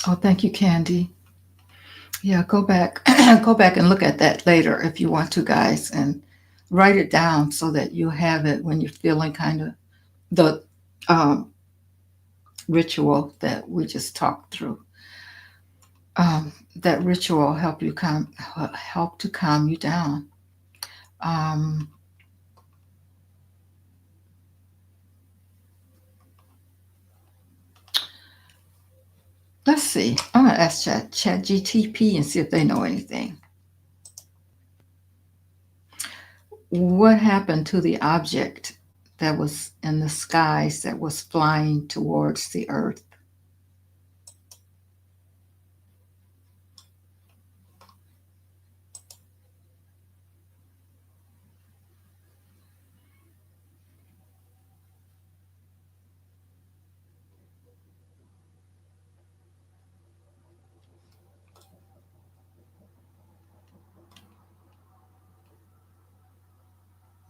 A: Oh, thank you, Candy. Yeah, go back, go back and look at that later if you want to, guys, and write it down so that you have it when you're feeling kind of the um, ritual that we just talked through. That ritual help to calm you down. Um, let's see. I'm gonna ask Chat GTP and see if they know anything. What happened to the object that was in the skies that was flying towards the Earth?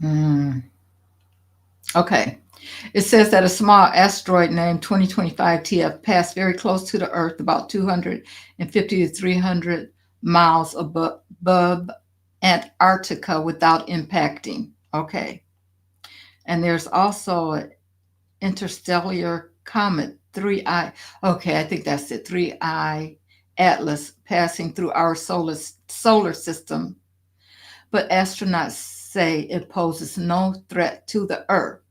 A: Hmm. Okay. It says that a small asteroid named 2025 TF passed very close to the Earth, about 250 to 300 miles above Antarctica without impacting. Okay. And there's also an interstellar comet, 3I. Okay, I think that's it. 3I Atlas passing through our solar system. But astronauts say it poses no threat to the Earth.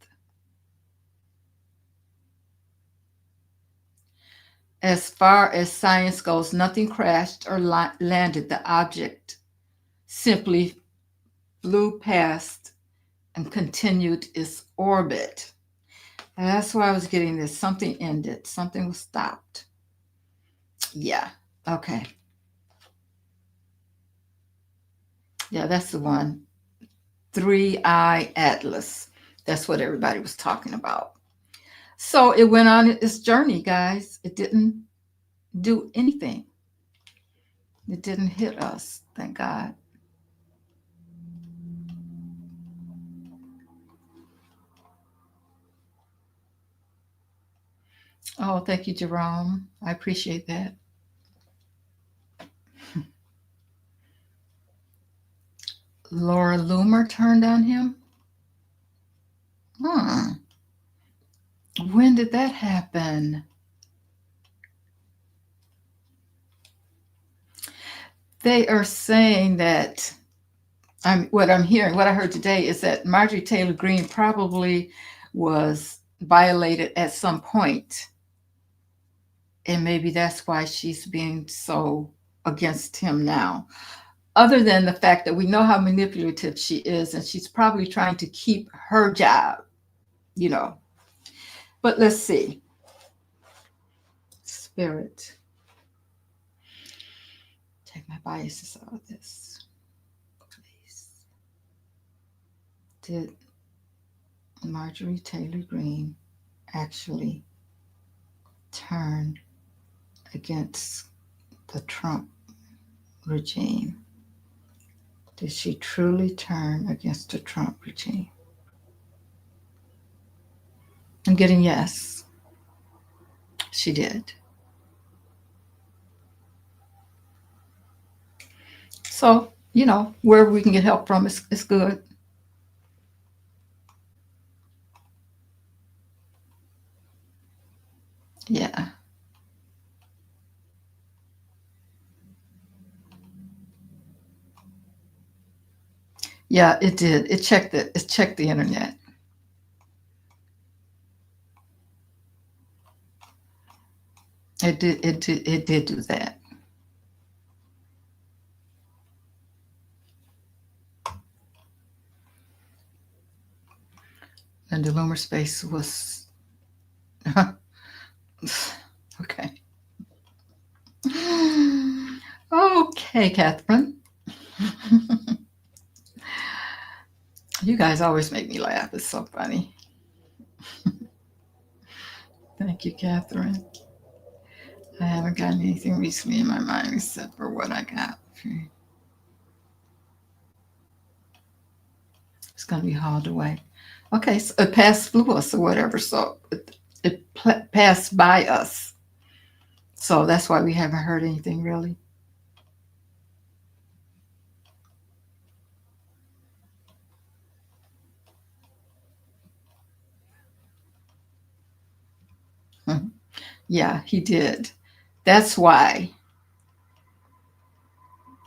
A: As far as science goes, nothing crashed or landed. The object simply flew past and continued its orbit. And that's why I was getting this. Something ended, something was stopped. Yeah, okay. Yeah, that's the one. 3I Atlas. That's what everybody was talking about. So it went on its journey, guys. It do anything. It didn't hit us, thank God. Oh, thank you, Jerome. I appreciate that. Laura Loomer turned on him? Hmm. When did that happen? They are saying that what I'm hearing, what I heard today is that Marjorie Taylor Greene probably was violated at some point, and maybe that's why she's being so against him now. Other than the fact that we know how manipulative she is, and she's probably trying to keep her job, you know. But let's see. Spirit. Take my biases out of this, please. Did Marjorie Taylor Greene actually turn against the Trump regime? Did she truly turn against the Trump regime? I'm getting yes. She did. So, wherever we can get help from is good. Yeah. Yeah, it did. It checked the internet. It did do that. And the lunar space was okay. Okay, Catherine. You guys always make me laugh. It's so funny. Thank you, Catherine. I haven't gotten anything recently in my mind except for what I got. It's going to be hauled away. Okay, so it passed through us or whatever, so it passed by us. So that's why we haven't heard anything really. Yeah, he did. That's why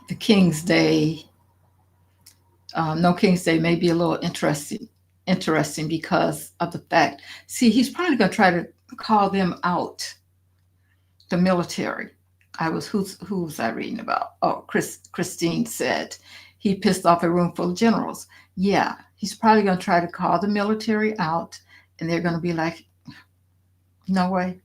A: the King's Day, no King's Day, may be a little interesting because of the fact. See, he's probably going to try to call them out, the military. Who was I reading about? Oh, Christine said he pissed off a room full of generals. Yeah, he's probably going to try to call the military out, and they're going to be like, "No way."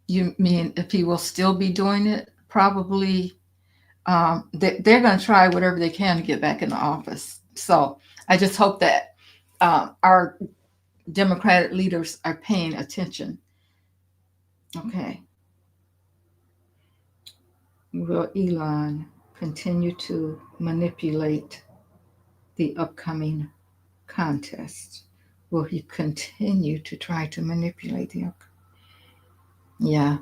A: You mean if he will still be doing it? Probably. They're going to try whatever they can to get back in the office. So I just hope that our Democratic leaders are paying attention. Okay. Will Elon continue to manipulate the upcoming contest? Will he continue to try to manipulate the upcoming? Yeah,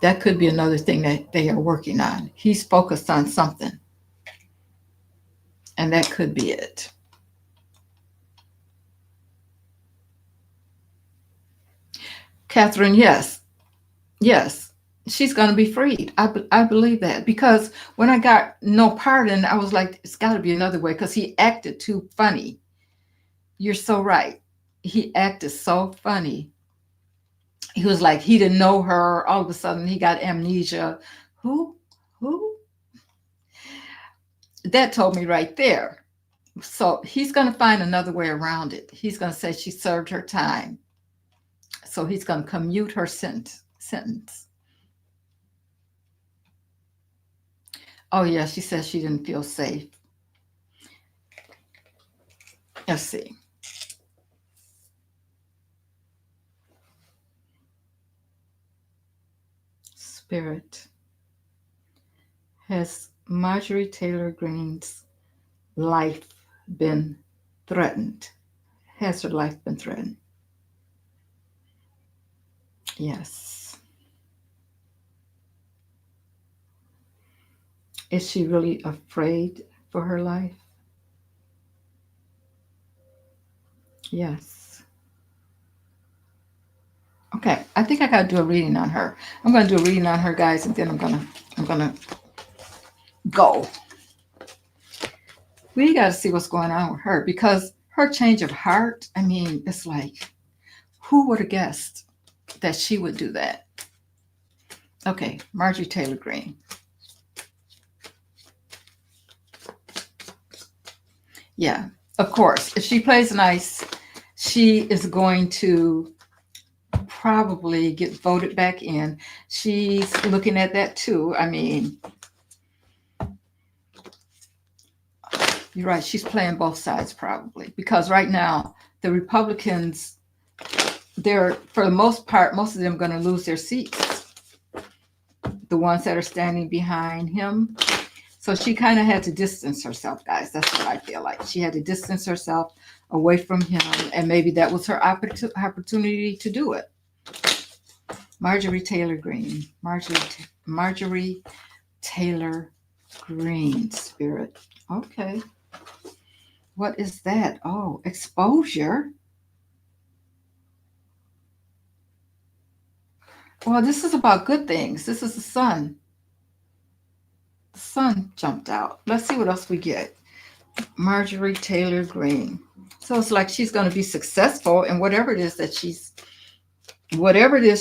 A: that could be another thing that they are working on. He's focused on something, and that could be it. Catherine, yes, yes, she's going to be freed. I believe that because when I got no pardon, I was like, it's got to be another way because he acted too funny. You're so right. He acted so funny. He was like, he didn't know her. All of a sudden, he got amnesia. Who? Who? That told me right there. So he's going to find another way around it. He's going to say she served her time. So he's going to commute her sentence. Oh, yeah, she says she didn't feel safe. Let's see. Spirit, has Marjorie Taylor Greene's life been threatened? Has her life been threatened? Yes. Is she really afraid for her life? Yes. Okay, I think I gotta do a reading on her. I'm gonna do a reading on her, guys, and then I'm gonna go. We gotta see what's going on with her because her change of heart. I mean, it's like, who would have guessed that she would do that? Okay, Marjorie Taylor Greene. Yeah, of course. If she plays nice, she is going to probably get voted back in. She's looking at that too. I mean, you're right. She's playing both sides probably because right now the Republicans, they're for the most part, most of them going to lose their seats. The ones that are standing behind him. So she kind of had to distance herself, guys. That's what I feel like. She had to distance herself away from him, and maybe that was her opportunity to do it. Marjorie Taylor Greene. Marjorie Taylor Greene, Spirit. Okay. What is that? Oh, exposure. Well, this is about good things. This is the sun. The sun jumped out. Let's see what else we get. Marjorie Taylor Greene. So it's like she's going to be successful in whatever it is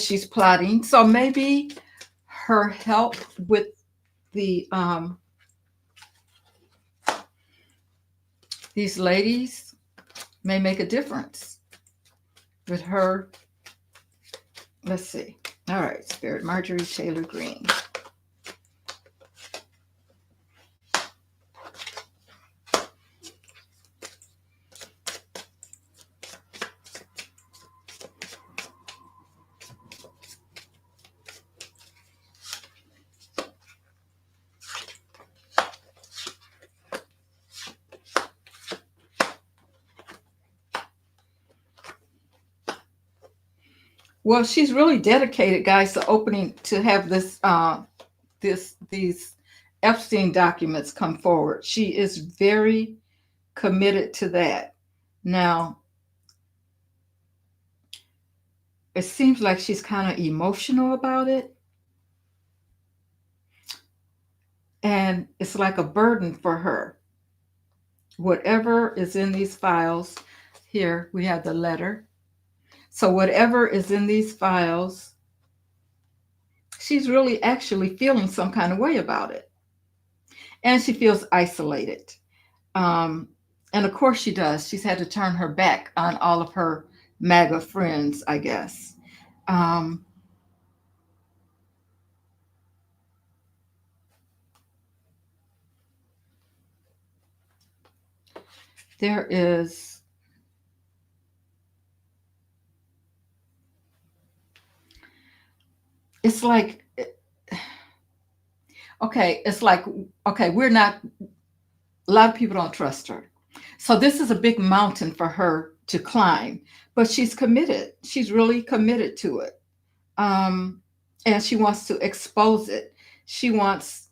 A: she's plotting. So maybe her help with the these ladies may make a difference with her. Let's see. All right, Spirit, Marjorie Taylor Greene. Well, she's really dedicated, guys, to have these Epstein documents come forward. She is very committed to that. Now, it seems like she's kind of emotional about it, and it's like a burden for her. Whatever is in these files, here we have the letter. So whatever is in these files, she's really actually feeling some kind of way about it. And she feels isolated. Um, and of course she does. She's had to turn her back on all of her MAGA friends, I guess. Um, there is, it's like, okay, it's like, okay, we're not, a lot of people don't trust her. So this is a big mountain for her to climb, but she's committed. She's really committed to it. And she wants to expose it. She wants,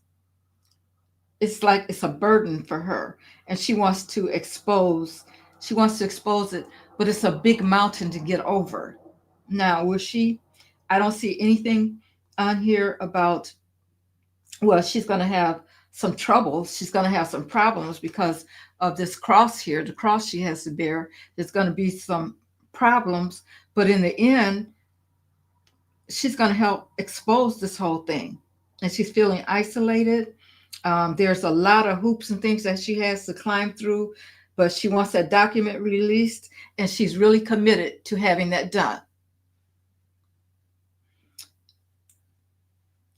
A: it's like it's a burden for her, and she wants to expose it, but it's a big mountain to get over. Now, will she? I don't see anything on here about, well, she's going to have some trouble. She's going to have some problems because of this cross here, the cross she has to bear. There's going to be some problems, but in the end, she's going to help expose this whole thing. And she's feeling isolated. There's a lot of hoops and things that she has to climb through, but she wants that document released, and she's really committed to having that done.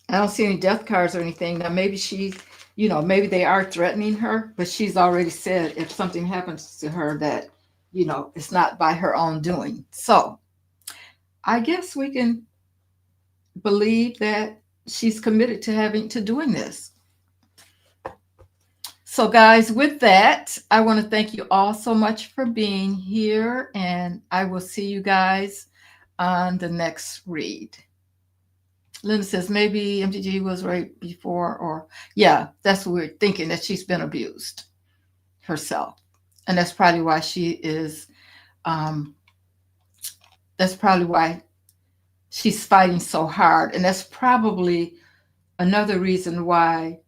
A: I don't see any death cards or anything. Now, maybe maybe they are threatening her, but she's already said if something happens to her that it's not by her own doing. So I guess we can believe that she's committed to doing this. So, guys, with that, I want to thank you all so much for being here, and I will see you guys on the next read. Linda says maybe MTG was right before, or yeah, that's what we're thinking, that she's been abused herself, and that's probably why she is. Um, that's probably why she's fighting so hard, and that's probably another reason why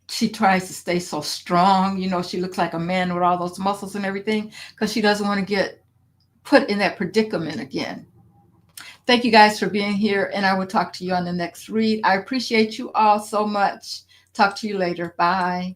A: she tries to stay so strong. She looks like a man with all those muscles and everything, because she doesn't want to get put in that predicament again. Thank you guys for being here, and I will talk to you on the next read. I appreciate you all so much. Talk to you later. Bye.